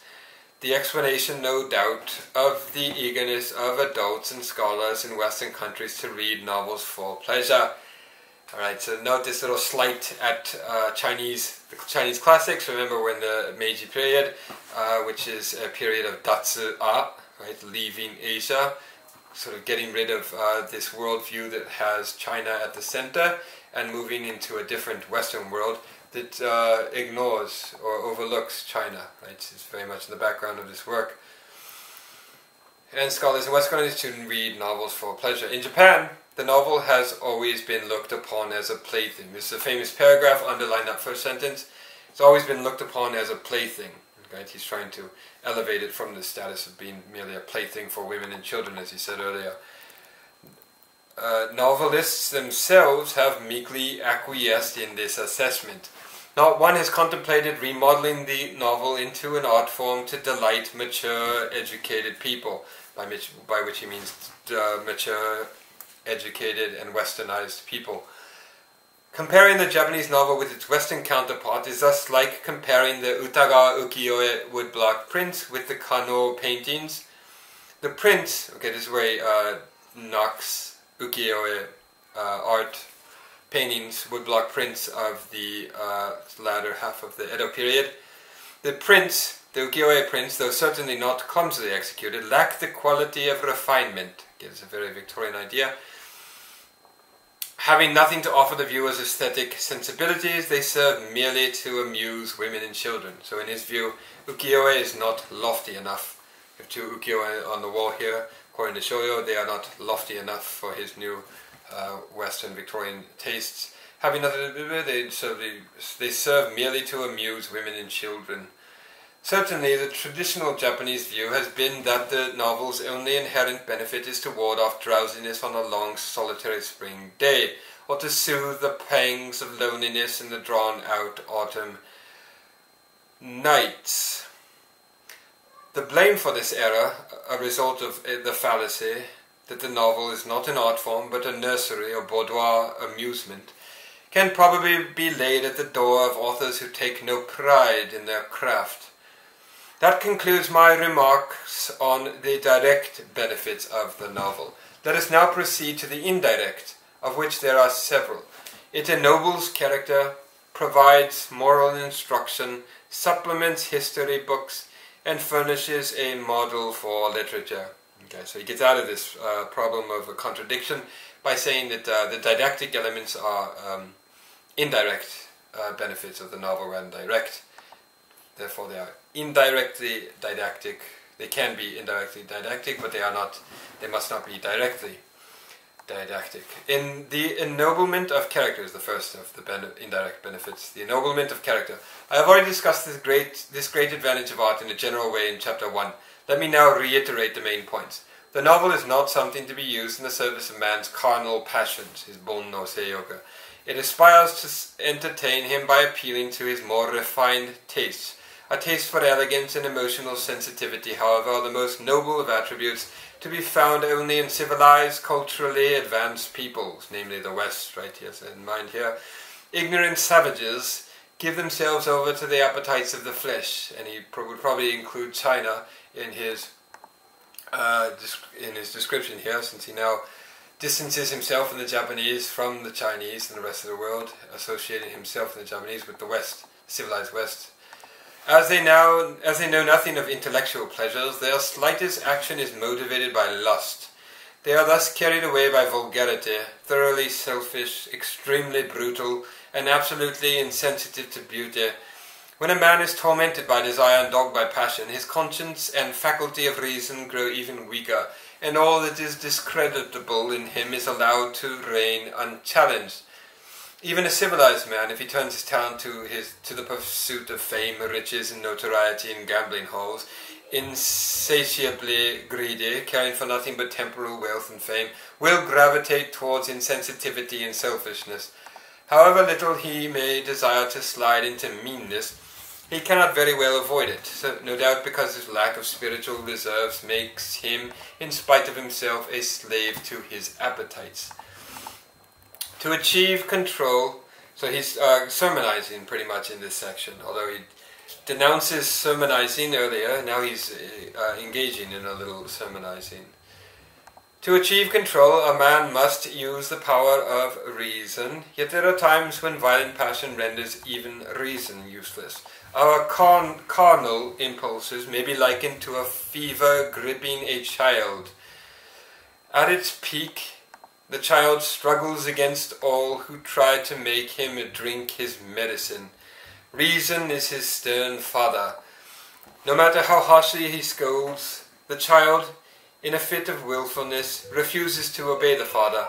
The explanation, no doubt, of the eagerness of adults and scholars in Western countries to read novels for pleasure. Alright, so note this little slight at the Chinese classics. Remember, we're in the Meiji period, which is a period of Datsu-a, right, leaving Asia, sort of getting rid of this worldview that has China at the center, and moving into a different Western world that ignores or overlooks China. Right? It's very much in the background of this work. And scholars in Western countries to read novels for pleasure. In Japan, the novel has always been looked upon as a plaything. This is a famous paragraph, underline that first sentence. It's always been looked upon as a plaything. Right? He's trying to elevate it from the status of being merely a plaything for women and children, as he said earlier. Novelists themselves have meekly acquiesced in this assessment. Not one has contemplated remodeling the novel into an art form to delight mature, educated people, by which he means mature, educated, and westernized people. Comparing the Japanese novel with its Western counterpart is thus like comparing the Utagawa ukiyo-e woodblock prints with the Kano paintings. The prints, okay, this is where he knocks ukiyo-e art paintings, woodblock prints of the latter half of the Edo period. The prints, the ukiyo-e prints, though certainly not clumsily executed, lack the quality of refinement. Okay, it's a very Victorian idea. Having nothing to offer the viewer's aesthetic sensibilities, they serve merely to amuse women and children. So in his view, ukiyo-e is not lofty enough. We have two ukiyo-e on the wall here. According to Shōyō, they are not lofty enough for his new Western Victorian tastes. Having nothing to do, they serve merely to amuse women and children. Certainly, the traditional Japanese view has been that the novel's only inherent benefit is to ward off drowsiness on a long, solitary spring day, or to soothe the pangs of loneliness in the drawn-out autumn nights. The blame for this error, a result of the fallacy that the novel is not an art form but a nursery or boudoir amusement, can probably be laid at the door of authors who take no pride in their craft. That concludes my remarks on the direct benefits of the novel. Let us now proceed to the indirect, of which there are several. It ennobles character, provides moral instruction, supplements history books, and furnishes a model for literature. Okay, so he gets out of this problem of a contradiction by saying that the didactic elements are indirect benefits of the novel rather than direct. Therefore, they are indirectly didactic. They can be indirectly didactic, but they are not. They must not be directly didactic. In the ennoblement of character is the first of the indirect benefits. The ennoblement of character. I have already discussed this great advantage of art in a general way in Chapter 1. Let me now reiterate the main points. The novel is not something to be used in the service of man's carnal passions, his bon no seiyoka. It aspires to entertain him by appealing to his more refined tastes. A taste for elegance and emotional sensitivity, however, are the most noble of attributes to be found only in civilized, culturally advanced peoples, namely the West, right? He has in mind here. Ignorant savages give themselves over to the appetites of the flesh, and he would probably include China in his description here, since he now distances himself in the Japanese from the Chinese and the rest of the world, associating himself in the Japanese with the West, civilized West. As they know nothing of intellectual pleasures, their slightest action is motivated by lust. They are thus carried away by vulgarity, thoroughly selfish, extremely brutal, and absolutely insensitive to beauty. When a man is tormented by desire and dogged by passion, his conscience and faculty of reason grow even weaker, and all that is discreditable in him is allowed to reign unchallenged. Even a civilized man, if he turns his talent to the pursuit of fame, riches, and notoriety in gambling halls, insatiably greedy, caring for nothing but temporal wealth and fame, will gravitate towards insensitivity and selfishness. However little he may desire to slide into meanness, he cannot very well avoid it, so no doubt because his lack of spiritual reserves makes him, in spite of himself, a slave to his appetites. To achieve control, so he's sermonizing pretty much in this section, although he denounces sermonizing earlier, now he's engaging in a little sermonizing. To achieve control, a man must use the power of reason, yet there are times when violent passion renders even reason useless. Our carnal impulses may be likened to a fever gripping a child. At its peak, the child struggles against all who try to make him drink his medicine. Reason is his stern father. No matter how harshly he scolds, the child, in a fit of willfulness, refuses to obey the father,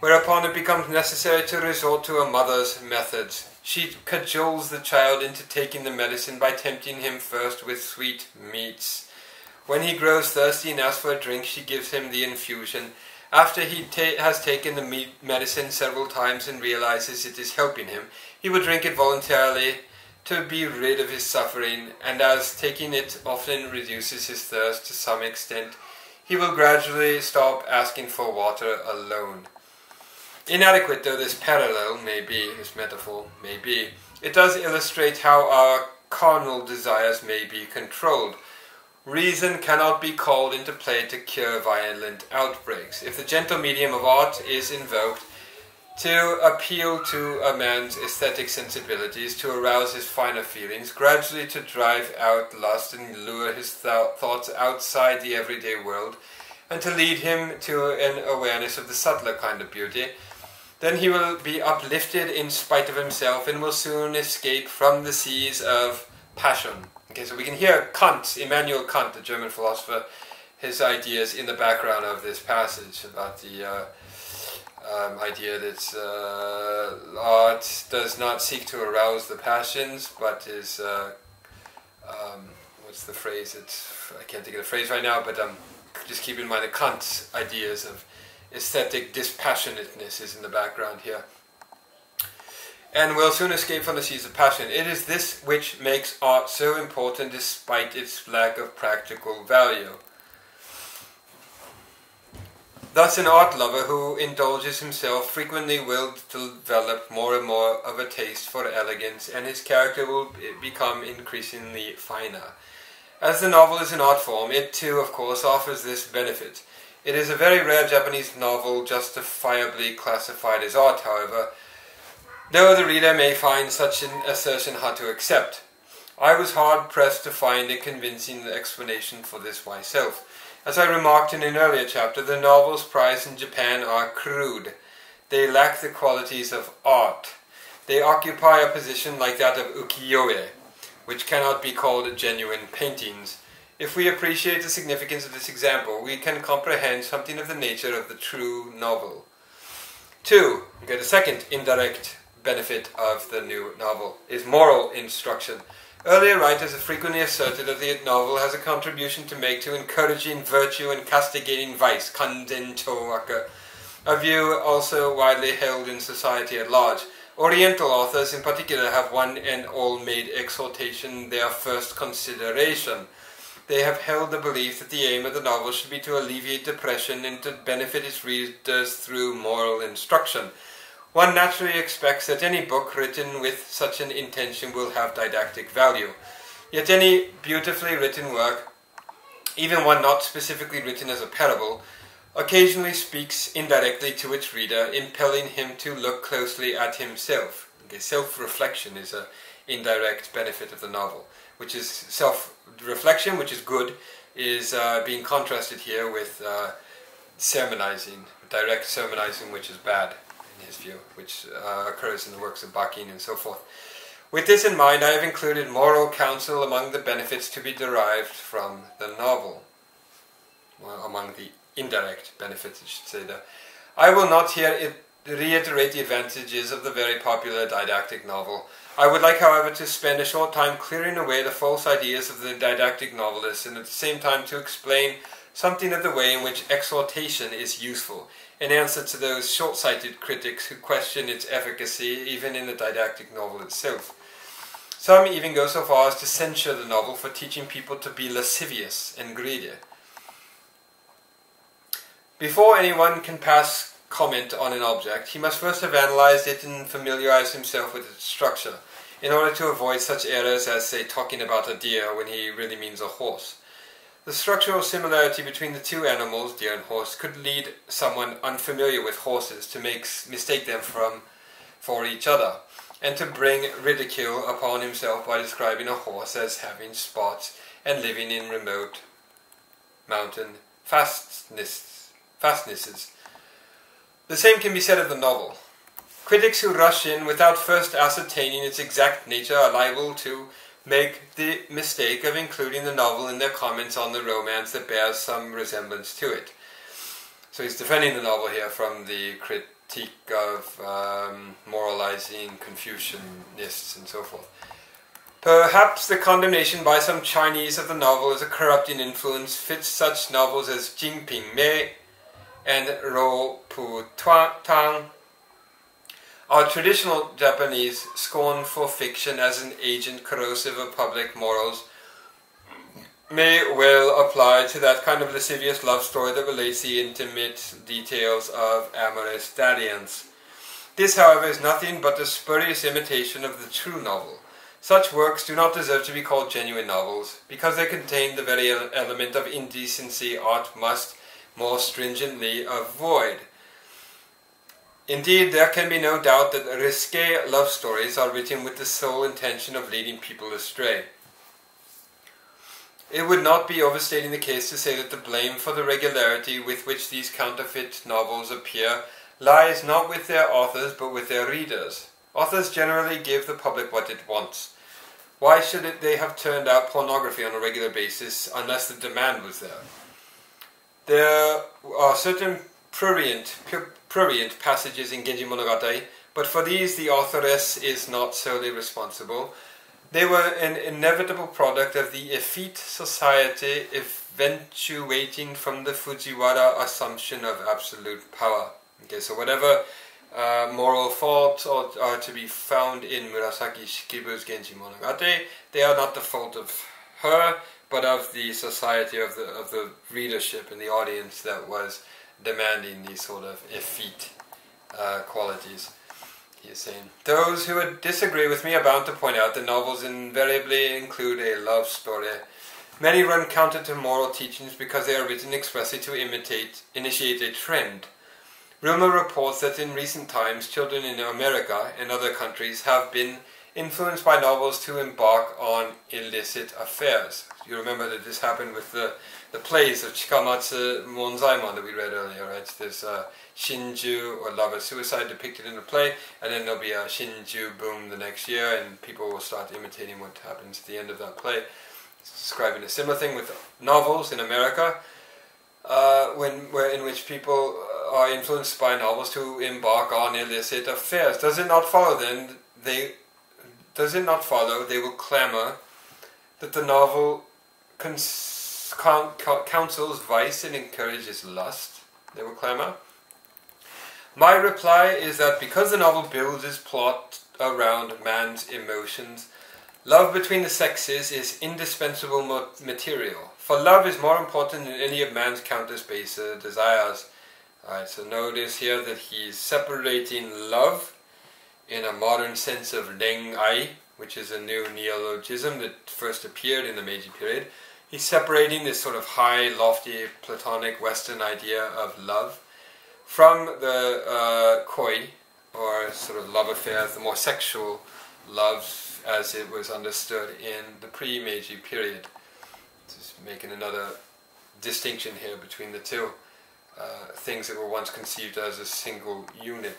whereupon it becomes necessary to resort to a mother's methods. She cajoles the child into taking the medicine by tempting him first with sweet meats. When he grows thirsty and asks for a drink, she gives him the infusion. After he has taken the medicine several times and realizes it is helping him, he will drink it voluntarily to be rid of his suffering, and as taking it often reduces his thirst to some extent, he will gradually stop asking for water alone. Inadequate though this parallel may be, this metaphor may be, it does illustrate how our carnal desires may be controlled. Reason cannot be called into play to cure violent outbreaks. If the gentle medium of art is invoked to appeal to a man's aesthetic sensibilities, to arouse his finer feelings, gradually to drive out lust and lure his thoughts outside the everyday world, and to lead him to an awareness of the subtler kind of beauty, then he will be uplifted in spite of himself and will soon escape from the seas of passion. Okay, so we can hear Kant, Immanuel Kant, the German philosopher, his ideas in the background of this passage about the idea that art does not seek to arouse the passions, but is, what's the phrase? I can't think of the phrase right now, but just keep in mind that Kant's ideas of aesthetic dispassionateness is in the background here. And will soon escape from the seas of passion. It is this which makes art so important despite its lack of practical value. Thus an art lover who indulges himself frequently will develop more and more of a taste for elegance, and his character will become increasingly finer. As the novel is an art form, it too, of course, offers this benefit. It is a very rare Japanese novel justifiably classified as art, however, though the reader may find such an assertion hard to accept. I was hard-pressed to find a convincing explanation for this myself. As I remarked in an earlier chapter, the novels prized in Japan are crude. They lack the qualities of art. They occupy a position like that of ukiyo-e, which cannot be called genuine paintings. If we appreciate the significance of this example, we can comprehend something of the nature of the true novel. 2. Okay, the second indirect benefit of the new novel is moral instruction. Earlier writers have frequently asserted that the novel has a contribution to make to encouraging virtue and castigating vice, kanzen chōwaku, a view also widely held in society at large. Oriental authors in particular have one and all made exhortation their first consideration. They have held the belief that the aim of the novel should be to alleviate depression and to benefit its readers through moral instruction. One naturally expects that any book written with such an intention will have didactic value. Yet any beautifully written work, even one not specifically written as a parable, occasionally speaks indirectly to its reader, impelling him to look closely at himself. Okay, self-reflection is an indirect benefit of the novel, which is self-reflection, which is good, is being contrasted here with sermonizing, direct sermonizing, which is bad in his view, which occurs in the works of Bakin and so forth. With this in mind, I have included moral counsel among the benefits to be derived from the novel. Well, among the indirect benefits, I should say that. I will not here reiterate the advantages of the very popular didactic novel. I would like, however, to spend a short time clearing away the false ideas of the didactic novelist, and at the same time to explain something of the way in which exhortation is useful, in answer to those short-sighted critics who question its efficacy even in the didactic novel itself. Some even go so far as to censure the novel for teaching people to be lascivious and greedy. Before anyone can pass comment on an object, he must first have analyzed it and familiarized himself with its structure, in order to avoid such errors as, say, talking about a deer when he really means a horse. The structural similarity between the two animals, deer and horse, could lead someone unfamiliar with horses to mistake them for each other, and to bring ridicule upon himself by describing a horse as having spots and living in remote mountain fastnesses. The same can be said of the novel. Critics who rush in without first ascertaining its exact nature are liable to make the mistake of including the novel in their comments on the romance that bears some resemblance to it. So he's defending the novel here from the critique of moralizing Confucianists and so forth. Perhaps the condemnation by some Chinese of the novel as a corrupting influence fits such novels as Jingping Mei and Ro Pu Tang. Our traditional Japanese scorn for fiction as an agent corrosive of public morals may well apply to that kind of lascivious love story that relates the intimate details of amorous dalliance. This, however, is nothing but a spurious imitation of the true novel. Such works do not deserve to be called genuine novels, because they contain the very element of indecency art must more stringently avoid. Indeed, there can be no doubt that risque love stories are written with the sole intention of leading people astray. It would not be overstating the case to say that the blame for the regularity with which these counterfeit novels appear lies not with their authors but with their readers. Authors generally give the public what it wants. Why should they have turned out pornography on a regular basis unless the demand was there? There are certain prurient passages in Genji Monogatari, but for these the authoress is not solely responsible. They were an inevitable product of the effete society eventuating from the Fujiwara assumption of absolute power. Okay, so whatever moral faults are to be found in Murasaki Shikibu's Genji Monogatari, they are not the fault of her, but of the society, of the readership and the audience that was demanding these sort of effete qualities. He is saying, those who would disagree with me are bound to point out that novels invariably include a love story. Many run counter to moral teachings because they are written expressly to initiate a trend. Rumor reports that in recent times, children in America and other countries have been influenced by novels to embark on illicit affairs. You remember that this happened with the plays of Chikamatsu Monzaimon that we read earlier, right? There's Shinju, or love or suicide, depicted in the play, and then there'll be a Shinju boom the next year, and people will start imitating what happens at the end of that play. It's describing a similar thing with novels in America, in which people are influenced by novels to embark on illicit affairs. Does it not follow then they will clamour that the novel counsels vice and encourages lust? They will clamour. My reply is that because the novel builds its plot around man's emotions, love between the sexes is indispensable material. For love is more important than any of man's countless baser desires. Alright, so notice here that he's separating love in a modern sense of ren-ai, which is a new neologism that first appeared in the Meiji period. He's separating this sort of high, lofty, platonic Western idea of love from the koi, or sort of love affairs, the more sexual love as it was understood in the pre-Meiji period. Just making another distinction here between the two things that were once conceived as a single unit.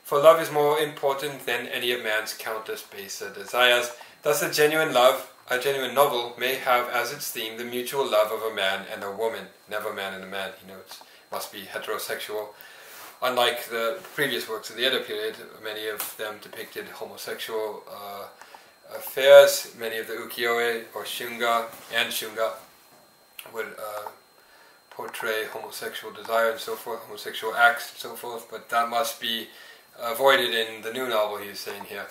For love is more important than any of man's countless baser desires. Thus a genuine novel may have as its theme the mutual love of a man and a woman, never a man and a man. He notes must be heterosexual. Unlike the previous works of the Edo period, many of them depicted homosexual affairs. Many of the ukiyo-e or shunga would portray homosexual desire and so forth, homosexual acts and so forth, but that must be avoided in the new novel he's saying here.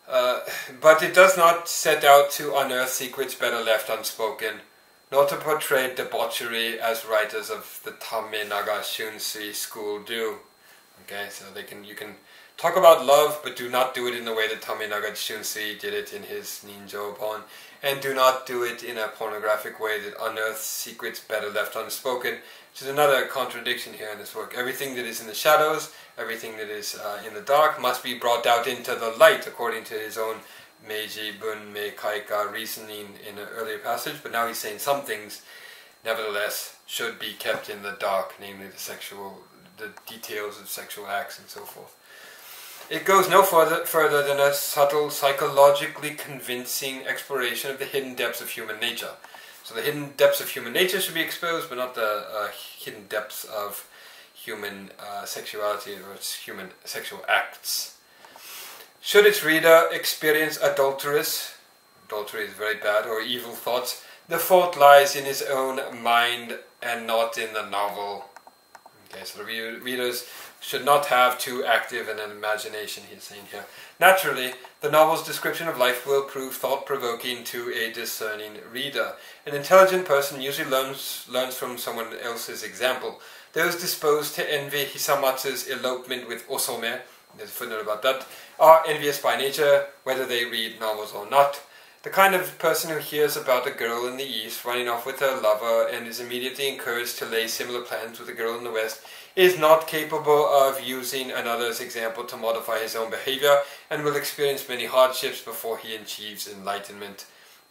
But it does not set out to unearth secrets better left unspoken, nor to portray debauchery as writers of the Tamano Shinzui school do. Okay, so you can talk about love, but do not do it in the way that Tamano Shinzui did it in his Jōmon, and do not do it in a pornographic way that unearths secrets better left unspoken, which is another contradiction here in this work. Everything that is in the shadows, everything that is in the dark must be brought out into the light, according to his own Meiji Bunmei Kaika reasoning in an earlier passage, but now he's saying some things, nevertheless, should be kept in the dark, namely the details of sexual acts and so forth. It goes no further than a subtle, psychologically convincing exploration of the hidden depths of human nature. So the hidden depths of human nature should be exposed, but not the hidden depths of human sexuality or its human sexual acts. Should its reader experience adultery is very bad, or evil thoughts, the fault lies in his own mind and not in the novel. Okay, so the readers should not have too active an imagination, he's saying here. Naturally, the novel's description of life will prove thought-provoking to a discerning reader. An intelligent person usually learns from someone else's example. Those disposed to envy Hisamatsu's elopement with Osome, there's a footnote about that, are envious by nature, whether they read novels or not. The kind of person who hears about a girl in the East running off with her lover and is immediately encouraged to lay similar plans with a girl in the West is not capable of using another's example to modify his own behavior and will experience many hardships before he achieves enlightenment.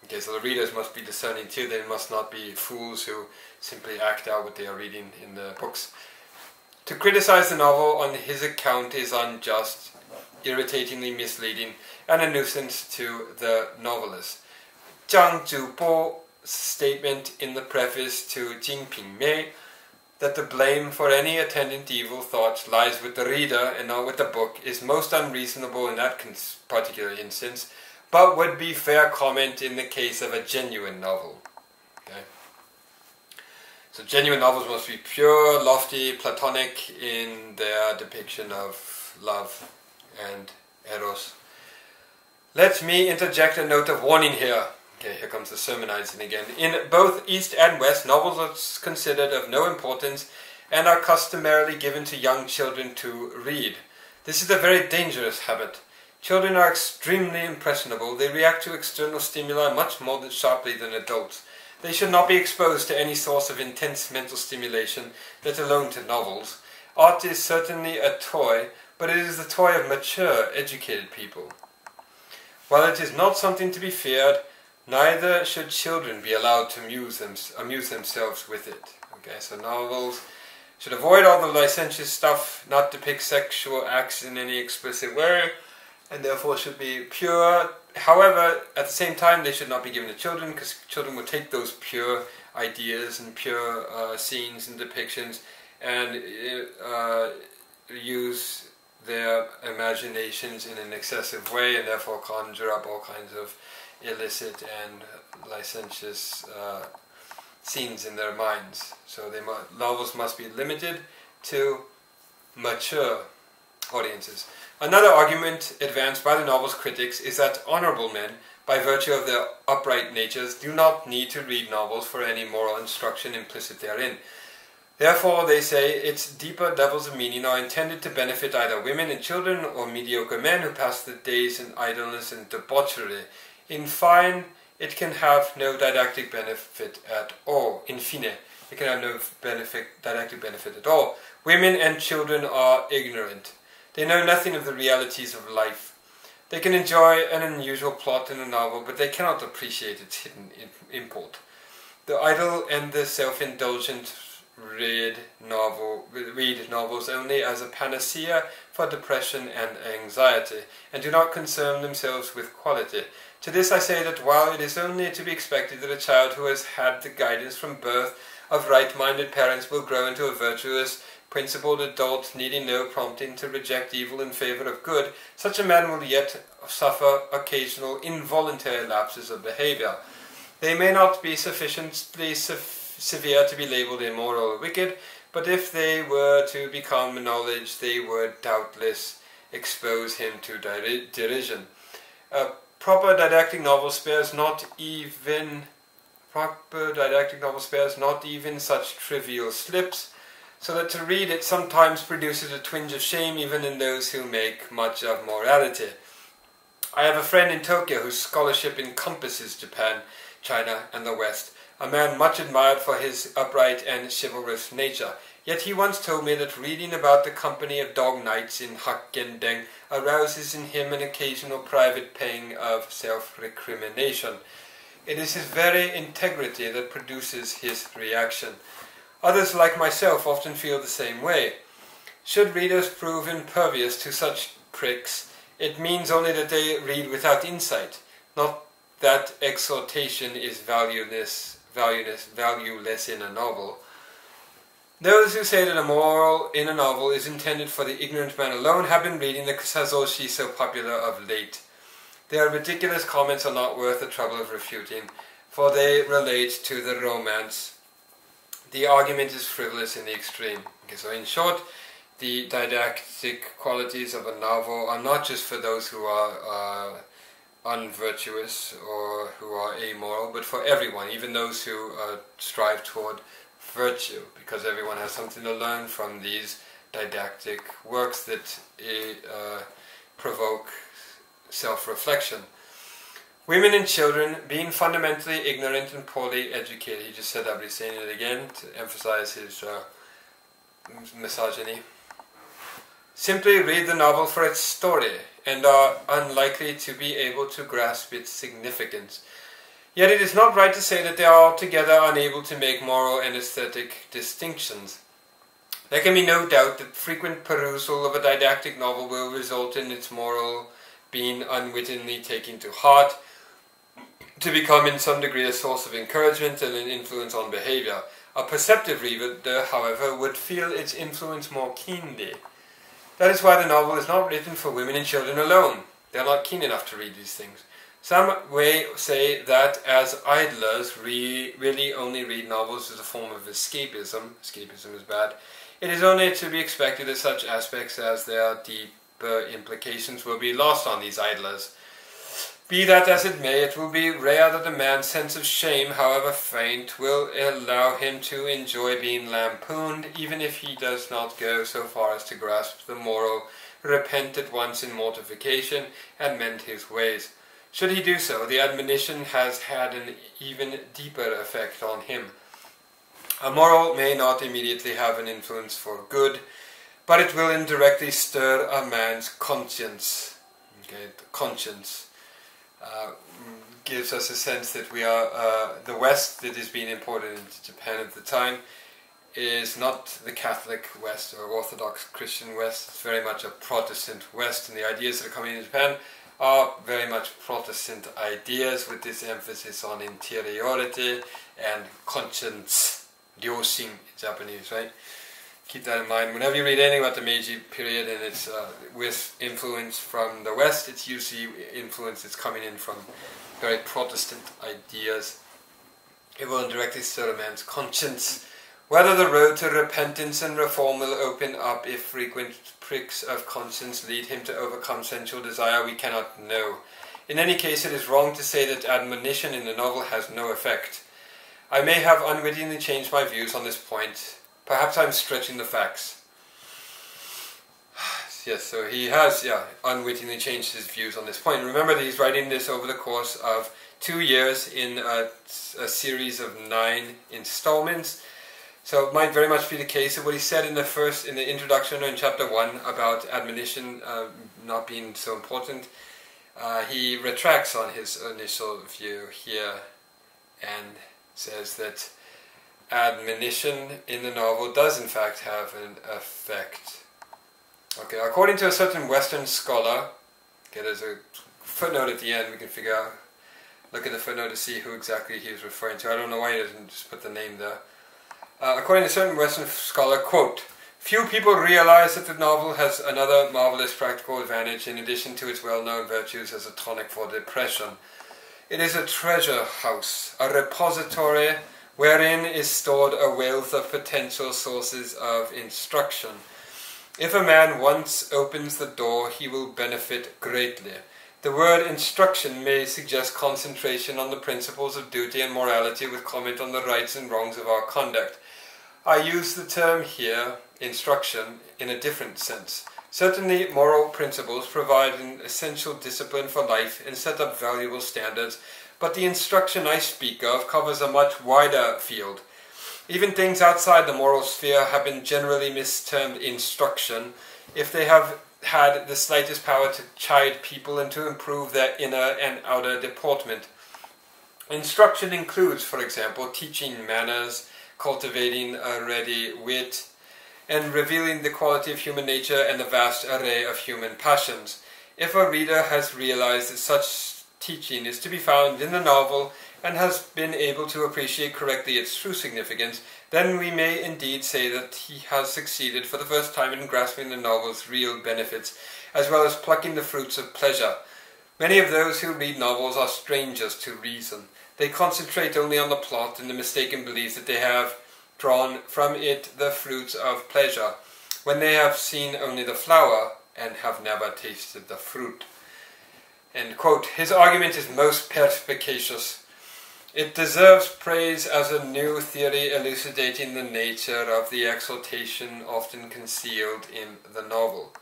Okay, so the readers must be discerning too. They must not be fools who simply act out what they are reading in the books. To criticize the novel on his account is unjust, irritatingly misleading, and a nuisance to the novelist. Zhang Zhubo's statement in the preface to Jinping Mei that the blame for any attendant evil thoughts lies with the reader and not with the book is most unreasonable in that particular instance, but would be fair comment in the case of a genuine novel. Okay? So genuine novels must be pure, lofty, platonic in their depiction of love and eros. Let me interject a note of warning here. Okay, here comes the sermonizing again. In both East and West, novels are considered of no importance and are customarily given to young children to read. This is a very dangerous habit. Children are extremely impressionable. They react to external stimuli much more sharply than adults. They should not be exposed to any source of intense mental stimulation, let alone to novels. Art is certainly a toy, but it is the toy of mature, educated people. While it is not something to be feared, neither should children be allowed to amuse themselves with it. Okay, so novels should avoid all the licentious stuff, not depict sexual acts in any explicit way, and therefore should be pure. However, at the same time, they should not be given to children, because children will take those pure ideas and pure scenes and depictions and use their imaginations in an excessive way, and therefore conjure up all kinds of illicit and licentious scenes in their minds. So novels must be limited to mature audiences. Another argument advanced by the novel's critics is that honorable men, by virtue of their upright natures, do not need to read novels for any moral instruction implicit therein. Therefore, they say, its deeper levels of meaning are intended to benefit either women and children or mediocre men who pass the days in idleness and debauchery. In fine, it can have no didactic benefit at all. In fine, it can have no didactic benefit at all. Women and children are ignorant. They know nothing of the realities of life. They can enjoy an unusual plot in a novel, but they cannot appreciate its hidden import. The idle and the self-indulgent read novels only as a panacea for depression and anxiety, and do not concern themselves with quality. To this I say that while it is only to be expected that a child who has had the guidance from birth of right-minded parents will grow into a virtuous, principled adult needing no prompting to reject evil in favour of good, such a man will yet suffer occasional involuntary lapses of behaviour. They may not be sufficiently severe to be labelled immoral or wicked, but if they were to become knowledge, they would doubtless expose him to derision. A proper didactic novel spares not even such trivial slips, so that to read it sometimes produces a twinge of shame even in those who make much of morality. I have a friend in Tokyo whose scholarship encompasses Japan, China, and the West, a man much admired for his upright and chivalrous nature. Yet he once told me that reading about the company of dog knights in Hakkendeng arouses in him an occasional private pang of self-recrimination. It is his very integrity that produces his reaction. Others like myself often feel the same way. Should readers prove impervious to such pricks, it means only that they read without insight, not that exhortation is valueless in a novel. Those who say that a moral in a novel is intended for the ignorant man alone have been reading the Sazoshi so popular of late. Their ridiculous comments are not worth the trouble of refuting, for they relate to the romance. The argument is frivolous in the extreme. Okay, so in short, the didactic qualities of a novel are not just for those who are unvirtuous or who are amoral, but for everyone, even those who strive toward virtue, because everyone has something to learn from these didactic works that provoke self-reflection. Women and children, being fundamentally ignorant and poorly educated, he just said that, but he's saying it again to emphasize his misogyny, simply read the novel for its story and are unlikely to be able to grasp its significance. Yet it is not right to say that they are altogether unable to make moral and aesthetic distinctions. There can be no doubt that frequent perusal of a didactic novel will result in its moral being unwittingly taken to heart, to become in some degree a source of encouragement and an influence on behavior. A perceptive reader, however, would feel its influence more keenly. That is why the novel is not written for women and children alone. They are not keen enough to read these things. Some may say that as idlers really only read novels as a form of escapism. Escapism is bad. It is only to be expected that such aspects as their deeper implications will be lost on these idlers. Be that as it may, it will be rare that a man's sense of shame, however faint, will allow him to enjoy being lampooned, even if he does not go so far as to grasp the moral, repent at once in mortification, and mend his ways. Should he do so, the admonition has had an even deeper effect on him. A moral may not immediately have an influence for good, but it will indirectly stir a man's conscience. Okay, the conscience gives us a sense that we are, the West that is being imported into Japan at the time is not the Catholic West or Orthodox Christian West. It's very much a Protestant West, and the ideas that are coming into Japan are very much Protestant ideas with this emphasis on interiority and conscience, ryōshin in Japanese, right? Keep that in mind. Whenever you read anything about the Meiji period and it's with influence from the West, it's usually influence that's coming in from very Protestant ideas. It will indirectly stir a man's conscience. Whether the road to repentance and reform will open up if frequent pricks of conscience lead him to overcome sensual desire, we cannot know. In any case, it is wrong to say that admonition in the novel has no effect. I may have unwittingly changed my views on this point. Perhaps I'm stretching the facts. Yes, so he has, unwittingly changed his views on this point. Remember that he's writing this over the course of 2 years in a series of 9 installments. So it might very much be the case that what he said in the introduction or in chapter 1 about admonition not being so important, he retracts on his initial view here and says that admonition in the novel does in fact have an effect. Okay, according to a certain Western scholar, okay, there's a footnote at the end, we can look at the footnote to see who exactly he was referring to. I don't know why he doesn't just put the name there. According to a certain Western scholar, quote, "Few people realize that the novel has another marvelous practical advantage in addition to its well-known virtues as a tonic for depression. It is a treasure house, a repository wherein is stored a wealth of potential sources of instruction. If a man once opens the door, he will benefit greatly. The word instruction may suggest concentration on the principles of duty and morality with comment on the rights and wrongs of our conduct. I use the term here, instruction, in a different sense. Certainly, moral principles provide an essential discipline for life and set up valuable standards, but the instruction I speak of covers a much wider field. Even things outside the moral sphere have been generally mistermed instruction if they have had the slightest power to chide people and to improve their inner and outer deportment. Instruction includes, for example, teaching manners, cultivating a ready wit, and revealing the quality of human nature and the vast array of human passions. If a reader has realized that such teaching is to be found in the novel and has been able to appreciate correctly its true significance, then we may indeed say that he has succeeded for the first time in grasping the novel's real benefits, as well as plucking the fruits of pleasure. Many of those who read novels are strangers to reason. They concentrate only on the plot in the mistaken belief that they have drawn from it the fruits of pleasure, when they have seen only the flower and have never tasted the fruit." End quote. His argument is most perspicacious. It deserves praise as a new theory elucidating the nature of the exaltation often concealed in the novel.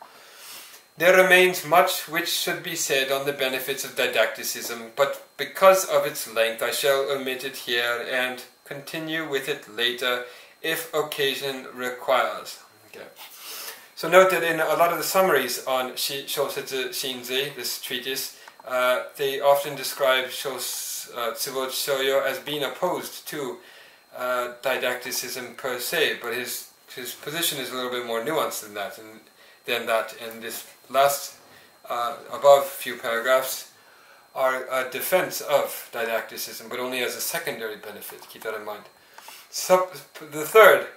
There remains much which should be said on the benefits of didacticism, but because of its length I shall omit it here and continue with it later if occasion requires. Okay. So note that in a lot of the summaries on Shōsetsu Shinzui, this treatise, they often describe Tsubouchi Shōyō as being opposed to didacticism per se, but his position is a little bit more nuanced than that. And this last above few paragraphs are a defense of didacticism, but only as a secondary benefit. Keep that in mind. The third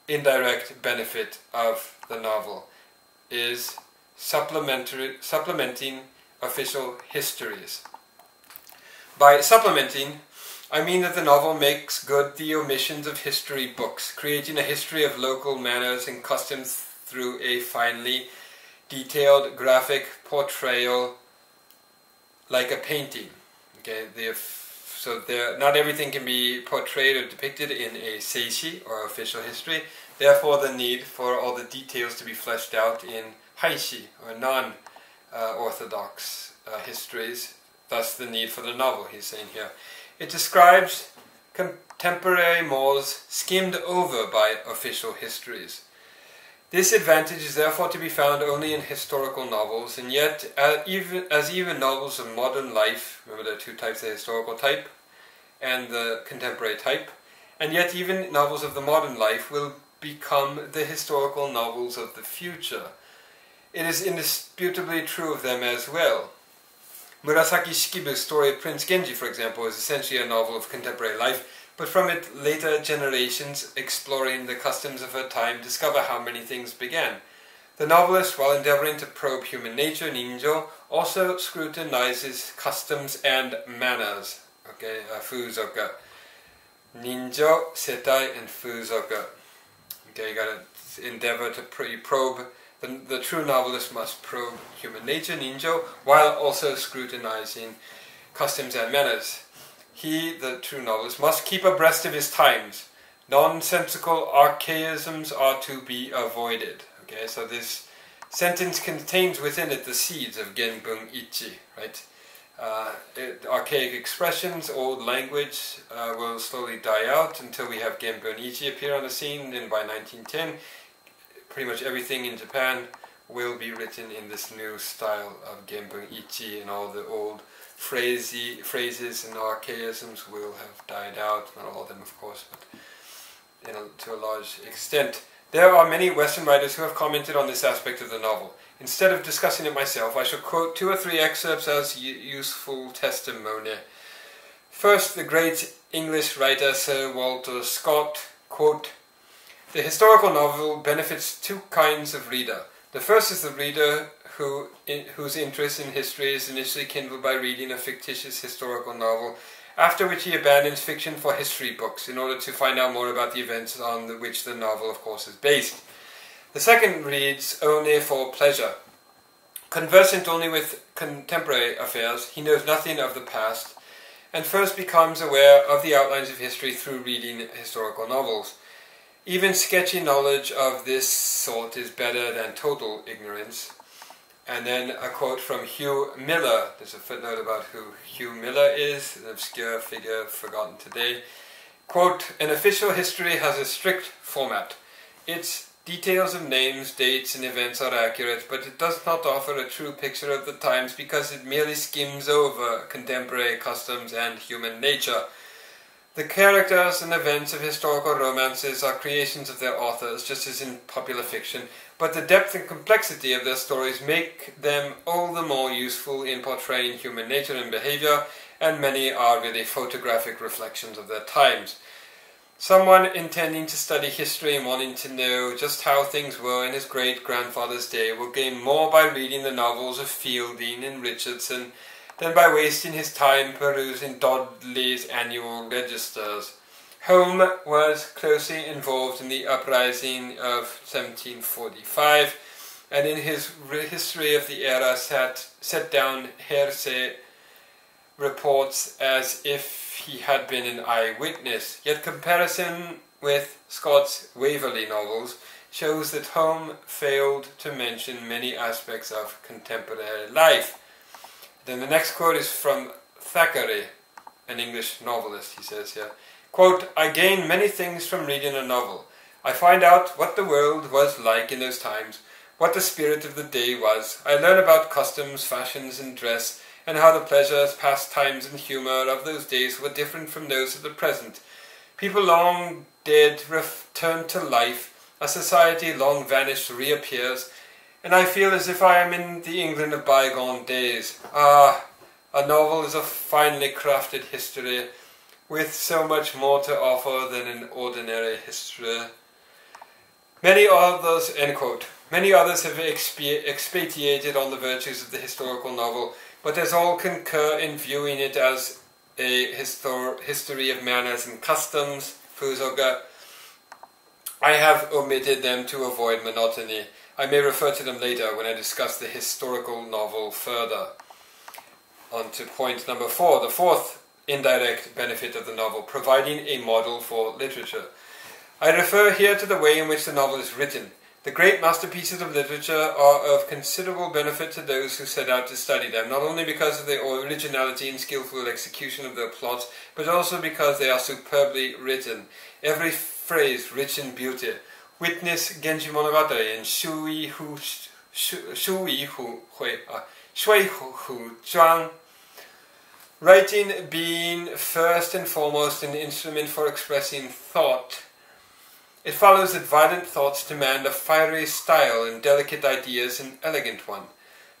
indirect benefit of the novel is supplementing official histories. By supplementing, I mean that the novel makes good the omissions of history books, creating a history of local manners and customs through a finely detailed graphic portrayal like a painting. Okay, not everything can be portrayed or depicted in a seishi or official history. Therefore, the need for all the details to be fleshed out in haishi or non-orthodox histories. Thus, the need for the novel. He's saying here, it describes contemporary mores skimmed over by official histories. This advantage is therefore to be found only in historical novels, and yet, even novels of modern life, remember there are two types, the historical type and the contemporary type, and yet even novels of the modern life will become the historical novels of the future. It is indisputably true of them as well. Murasaki Shikibu's story of Prince Genji, for example, is essentially a novel of contemporary life, but from it later generations, exploring the customs of her time, discover how many things began. The novelist, while endeavoring to probe human nature, ninjo, also scrutinizes customs and manners, fuzoka, ninjo, setai, and fuzoku. Okay, you gotta endeavor to probe. The true novelist must probe human nature, ninjo, while also scrutinizing customs and manners. He, the true novelist, must keep abreast of his times. Nonsensical archaisms are to be avoided. Okay, so this sentence contains within it the seeds of Genbun Ichi, right? Archaic expressions, old language will slowly die out until we have Genbun Ichi appear on the scene, and by 1910, pretty much everything in Japan will be written in this new style of Genbun Ichi, and all the old phrases and archaisms will have died out. Not all of them, of course, but to a large extent. There are many Western writers who have commented on this aspect of the novel. Instead of discussing it myself, I shall quote 2 or 3 excerpts as useful testimony. First, the great English writer Sir Walter Scott, quote, "The historical novel benefits 2 kinds of reader. The first is the reader whose interest in history is initially kindled by reading a fictitious historical novel, after which he abandons fiction for history books in order to find out more about the events on which the novel, of course, is based. The second reads only for pleasure. Conversant only with contemporary affairs, he knows nothing of the past, and first becomes aware of the outlines of history through reading historical novels. Even sketchy knowledge of this sort is better than total ignorance." And then a quote from Hugh Miller. There's a footnote about who Hugh Miller is, an obscure figure forgotten today. Quote, "An official history has a strict format. Its details of names, dates, and events are accurate, but it does not offer a true picture of the times because it merely skims over contemporary customs and human nature. The characters and events of historical romances are creations of their authors, just as in popular fiction, but the depth and complexity of their stories make them all the more useful in portraying human nature and behavior, and many are really photographic reflections of their times. Someone intending to study history and wanting to know just how things were in his great-grandfather's day will gain more by reading the novels of Fielding and Richardson than by wasting his time perusing Dodley's annual registers. Home was closely involved in the uprising of 1745, and in his history of the era set down hearsay reports as if he had been an eyewitness. Yet comparison with Scott's Waverley novels shows that Home failed to mention many aspects of contemporary life." Then the next quote is from Thackeray, an English novelist, he says here. Quote, "I gain many things from reading a novel. I find out what the world was like in those times, what the spirit of the day was. I learn about customs, fashions, and dress, and how the pleasures, pastimes, and humour of those days were different from those of the present. People long dead return to life, a society long vanished reappears, and I feel as if I am in the England of bygone days. Ah, a novel is a finely crafted history, with so much more to offer than an ordinary history. Many others," end quote. "Many others have expatiated on the virtues of the historical novel, but as all concur in viewing it as a history of manners and customs, fuzoga, I have omitted them to avoid monotony. I may refer to them later when I discuss the historical novel further." On to point number 4, the fourth indirect benefit of the novel, providing a model for literature. I refer here to the way in which the novel is written. The great masterpieces of literature are of considerable benefit to those who set out to study them, not only because of their originality and skillful execution of their plots, but also because they are superbly written. Every phrase rich in beauty. Witness Genji Monogatari and Shui Hu Zhuang. Writing being first and foremost an instrument for expressing thought, it follows that violent thoughts demand a fiery style and delicate ideas an elegant one.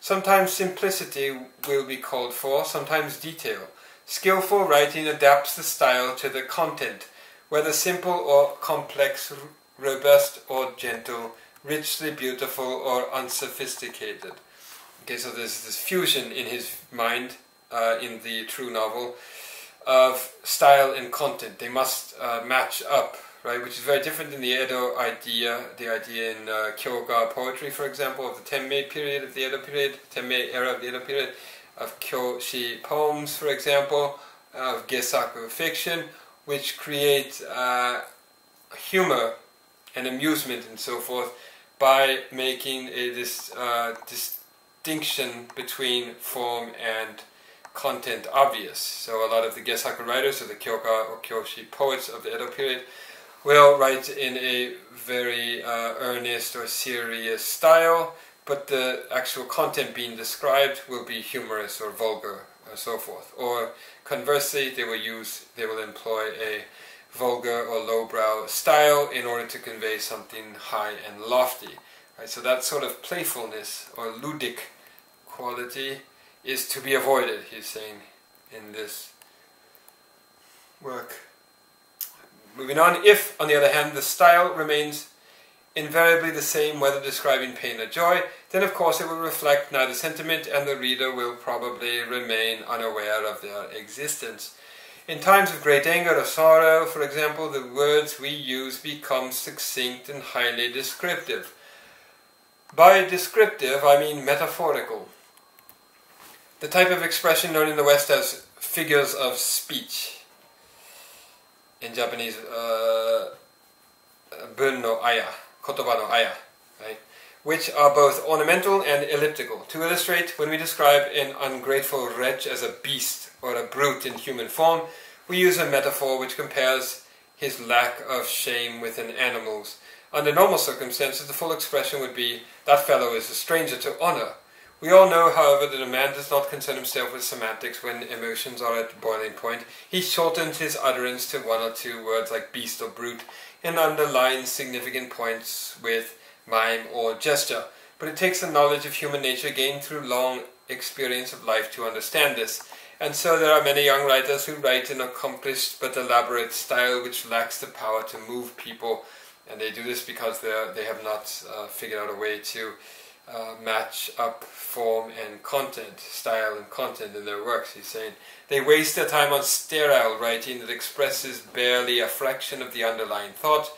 Sometimes simplicity will be called for, sometimes detail. Skillful writing adapts the style to the content, whether simple or complex, robust or gentle, richly beautiful or unsophisticated. Okay, so there's this fusion in his mind, in the true novel. of style and content. They must match up, right? Which is very different than the Edo idea, the idea in Kyoga poetry, for example, of the Tenmei period of the Edo period, Tenmei era of the Edo period, of Kyoshi poems, for example, of Gesaku fiction, which create humor and amusement and so forth by making this distinction between form and content obvious. So a lot of the Gesaku writers, or the Kyoga or Kyoshi poets of the Edo period, will write in a very earnest or serious style, but the actual content being described will be humorous or vulgar or so forth. Or conversely, they will employ a vulgar or lowbrow style in order to convey something high and lofty. Right? So that sort of playfulness or ludic quality is to be avoided, he's saying, in this work. Moving on, if, on the other hand, the style remains invariably the same whether describing pain or joy, then of course it will reflect neither sentiment, and the reader will probably remain unaware of their existence. In times of great anger or sorrow, for example, the words we use become succinct and highly descriptive. By descriptive, I mean metaphorical. The type of expression known in the West as figures of speech. In Japanese, bun no aya, kotoba no aya, right? Which are both ornamental and elliptical. To illustrate, when we describe an ungrateful wretch as a beast or a brute in human form, we use a metaphor which compares his lack of shame with an animal's. Under normal circumstances, the full expression would be, that fellow is a stranger to honor. We all know, however, that a man does not concern himself with semantics when emotions are at boiling point. He shortens his utterance to one or two words like beast or brute, and underlines significant points with mime or gesture. But it takes the knowledge of human nature gained through long experience of life to understand this. And so there are many young writers who write in accomplished but elaborate style which lacks the power to move people. And they do this because they have not figured out a way to match up form and content, style and content in their works. He's saying they waste their time on sterile writing that expresses barely a fraction of the underlying thought,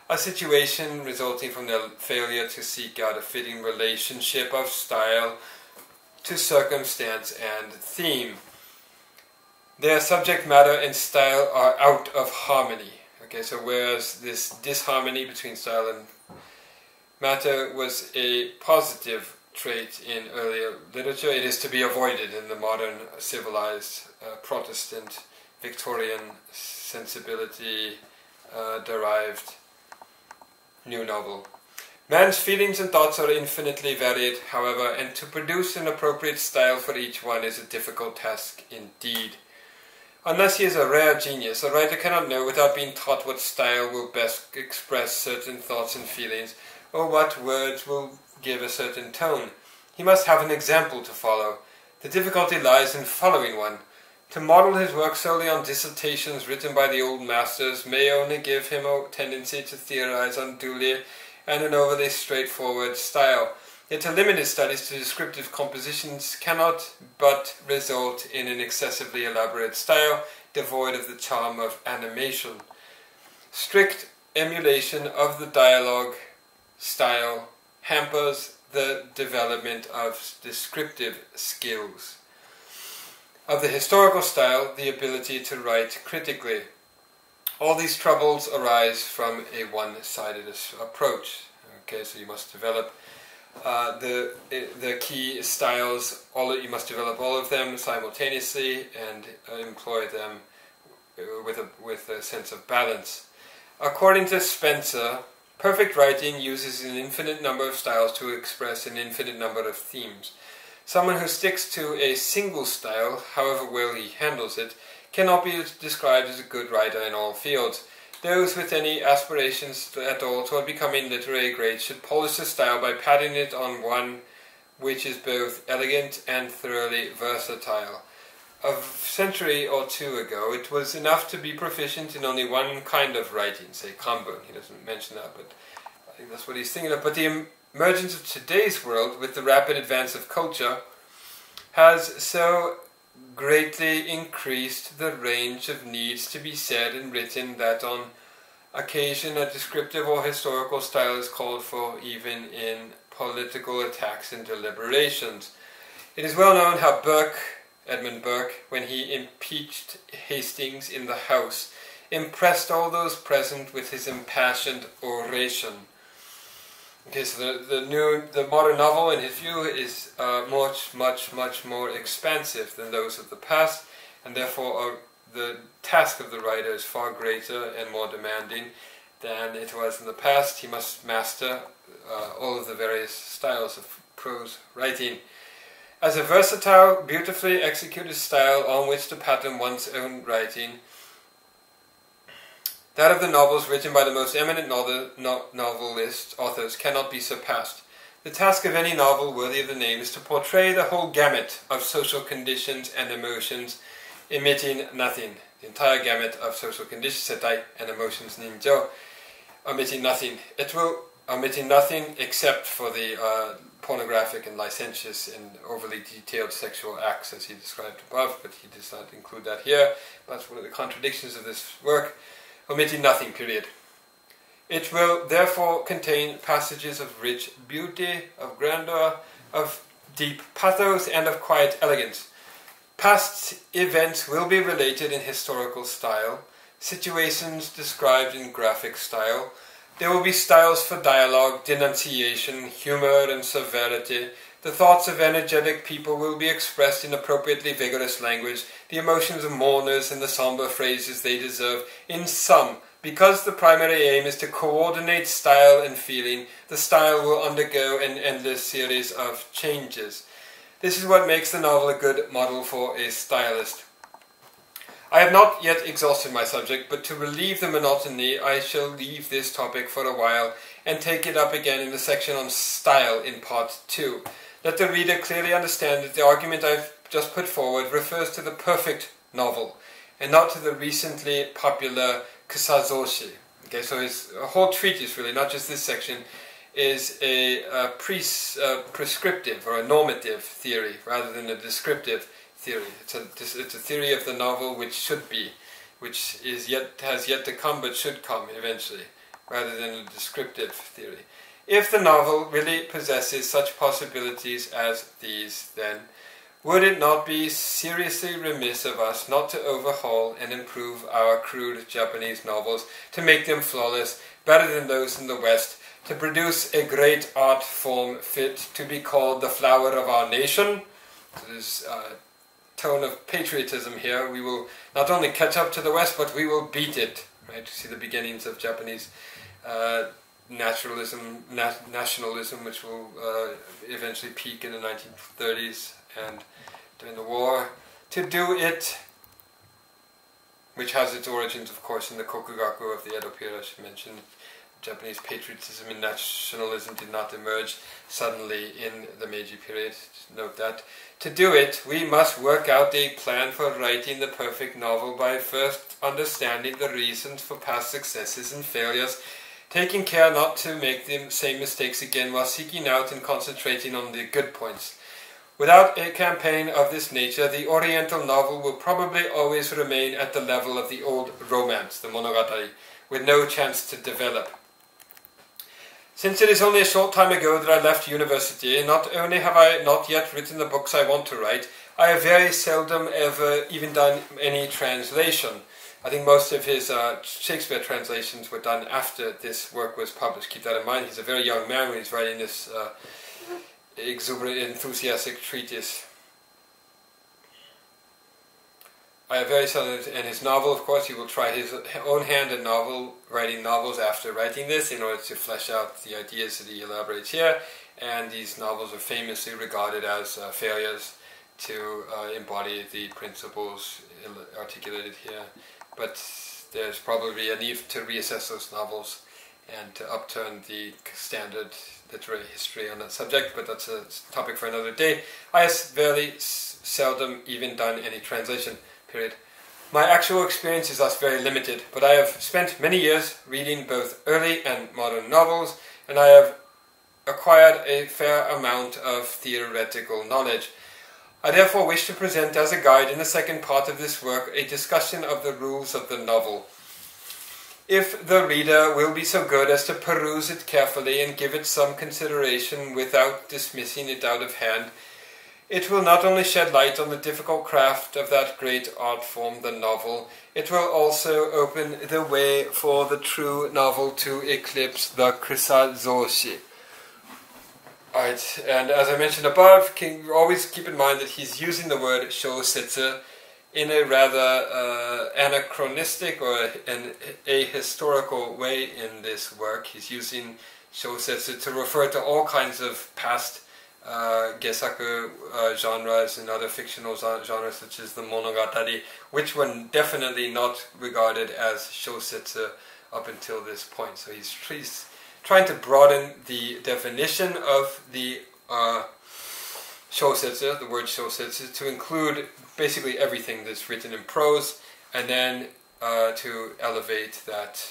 a situation resulting from their failure to seek out a fitting relationship of style to circumstance and theme. Their subject matter and style are out of harmony. Okay, so whereas this disharmony between style and matter was a positive trait in earlier literature, it is to be avoided in the modern, civilized, Protestant, Victorian sensibility derived new novel. Man's feelings and thoughts are infinitely varied, however, and to produce an appropriate style for each one is a difficult task indeed. Unless he is a rare genius, a writer cannot know without being taught what style will best express certain thoughts and feelings, or what words will give a certain tone. He must have an example to follow. The difficulty lies in following one. To model his work solely on dissertations written by the old masters may only give him a tendency to theorize unduly and an overly straightforward style. Yet to limit his studies to descriptive compositions cannot but result in an excessively elaborate style, devoid of the charm of animation. Strict emulation of the dialogue style hampers the development of descriptive skills. Of the historical style, the ability to write critically. All these troubles arise from a one-sided approach. Okay, so you must develop the key styles. You must develop all of them simultaneously and employ them with a sense of balance. According to Spencer, perfect writing uses an infinite number of styles to express an infinite number of themes. Someone who sticks to a single style, however well he handles it, cannot be described as a good writer in all fields. Those with any aspirations at all toward becoming literary great should polish the style by patting it on one which is both elegant and thoroughly versatile. A century or two ago, it was enough to be proficient in only one kind of writing, say kanbun. He doesn't mention that, but I think that's what he's thinking of. But the emergence of today's world, with the rapid advance of culture, has so greatly increased the range of needs to be said and written that on occasion a descriptive or historical style is called for, even in political attacks and deliberations. It is well known how Edmund Burke, when he impeached Hastings in the House, impressed all those present with his impassioned oration. Okay, so the modern novel, in his view, is much more expansive than those of the past, and therefore the task of the writer is far greater and more demanding than it was in the past. He must master all of the various styles of prose writing. As a versatile, beautifully executed style on which to pattern one's own writing, that of the novels written by the most eminent novelist authors cannot be surpassed. The task of any novel worthy of the name is to portray the whole gamut of social conditions and emotions, omitting nothing. The entire gamut of social conditions, setai, and emotions, ninjo, omitting nothing. Omitting nothing except for the pornographic and licentious and overly detailed sexual acts as he described above, but he does not include that here. That's one of the contradictions of this work. Omitting nothing, period. It will therefore contain passages of rich beauty, of grandeur, of deep pathos, and of quiet elegance. Past events will be related in historical style, situations described in graphic style. There will be styles for dialogue, denunciation, humor, and severity. The thoughts of energetic people will be expressed in appropriately vigorous language, the emotions of mourners in the somber phrases they deserve. In sum, because the primary aim is to coordinate style and feeling, the style will undergo an endless series of changes. This is what makes the novel a good model for a stylist. I have not yet exhausted my subject, but to relieve the monotony, I shall leave this topic for a while and take it up again in the section on style in part 2. Let the reader clearly understand that the argument I've just put forward refers to the perfect novel, and not to the recently popular kusazoshi. Okay, so his whole treatise, really, not just this section, is a prescriptive or a normative theory rather than a descriptive theory. It's a theory of the novel which has yet to come but should come eventually, rather than a descriptive theory. If the novel really possesses such possibilities as these, then would it not be seriously remiss of us not to overhaul and improve our crude Japanese novels, to make them flawless, better than those in the West, to produce a great art form fit to be called the flower of our nation? There's a tone of patriotism here. We will not only catch up to the West, but we will beat it. Right? To see the beginnings of Japanese nationalism, which will eventually peak in the 1930s and during the war. To do it, which has its origins, of course, in the Kokugaku of the Edo period, I should mention. Japanese patriotism and nationalism did not emerge suddenly in the Meiji period. Just note that. To do it, we must work out a plan for writing the perfect novel by first understanding the reasons for past successes and failures, taking care not to make the same mistakes again while seeking out and concentrating on the good points. Without a campaign of this nature, the Oriental novel will probably always remain at the level of the old romance, the Monogatari, with no chance to develop. Since it is only a short time ago that I left university, not only have I not yet written the books I want to write, I have very seldom ever even done any translation. I think most of his Shakespeare translations were done after this work was published. Keep that in mind. He's a very young man when he's writing this exuberant, enthusiastic treatise. I have very seldom, in his novel, of course, he will try his own hand at writing novels after writing this in order to flesh out the ideas that he elaborates here, and these novels are famously regarded as failures to embody the principles articulated here. But there's probably a need to reassess those novels and to upturn the standard literary history on that subject, but that's a topic for another day. I have very seldom even done any translation, period. My actual experience is thus very limited, but I have spent many years reading both early and modern novels, and I have acquired a fair amount of theoretical knowledge. I therefore wish to present as a guide in the second part of this work a discussion of the rules of the novel. If the reader will be so good as to peruse it carefully and give it some consideration without dismissing it out of hand, it will not only shed light on the difficult craft of that great art form, the novel, it will also open the way for the true novel to eclipse the Kusazoshi. Alright, and as I mentioned above, always keep in mind that he's using the word Shōsetsu in a rather anachronistic or an ahistorical way in this work. He's using Shōsetsu to refer to all kinds of past gesaku genres and other fictional genres such as the Monogatari, which were definitely not regarded as Shōsetsu up until this point. So he's trying to broaden the definition of the Shōsetsu, the word Shōsetsu, to include basically everything that's written in prose, and then to elevate that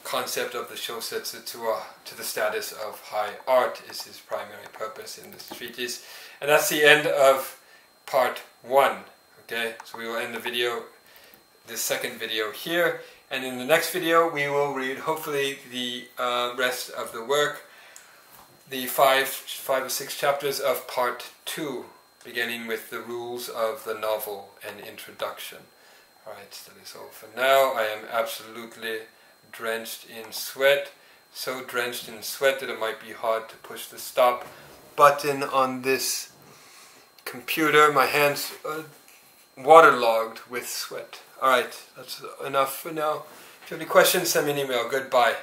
concept of the Shōsetsu to the status of high art is his primary purpose in this treatise. And that's the end of part 1. Okay, so we will end the video, this second video here, and in the next video we will read hopefully the rest of the work, the five or six chapters of part 2, beginning with the rules of the novel and introduction. Alright, that is all for now. I am absolutely drenched in sweat, so drenched in sweat that it might be hard to push the stop button on this computer. My hands are waterlogged with sweat. Alright, that's enough for now. If you have any questions, send me an email. Goodbye.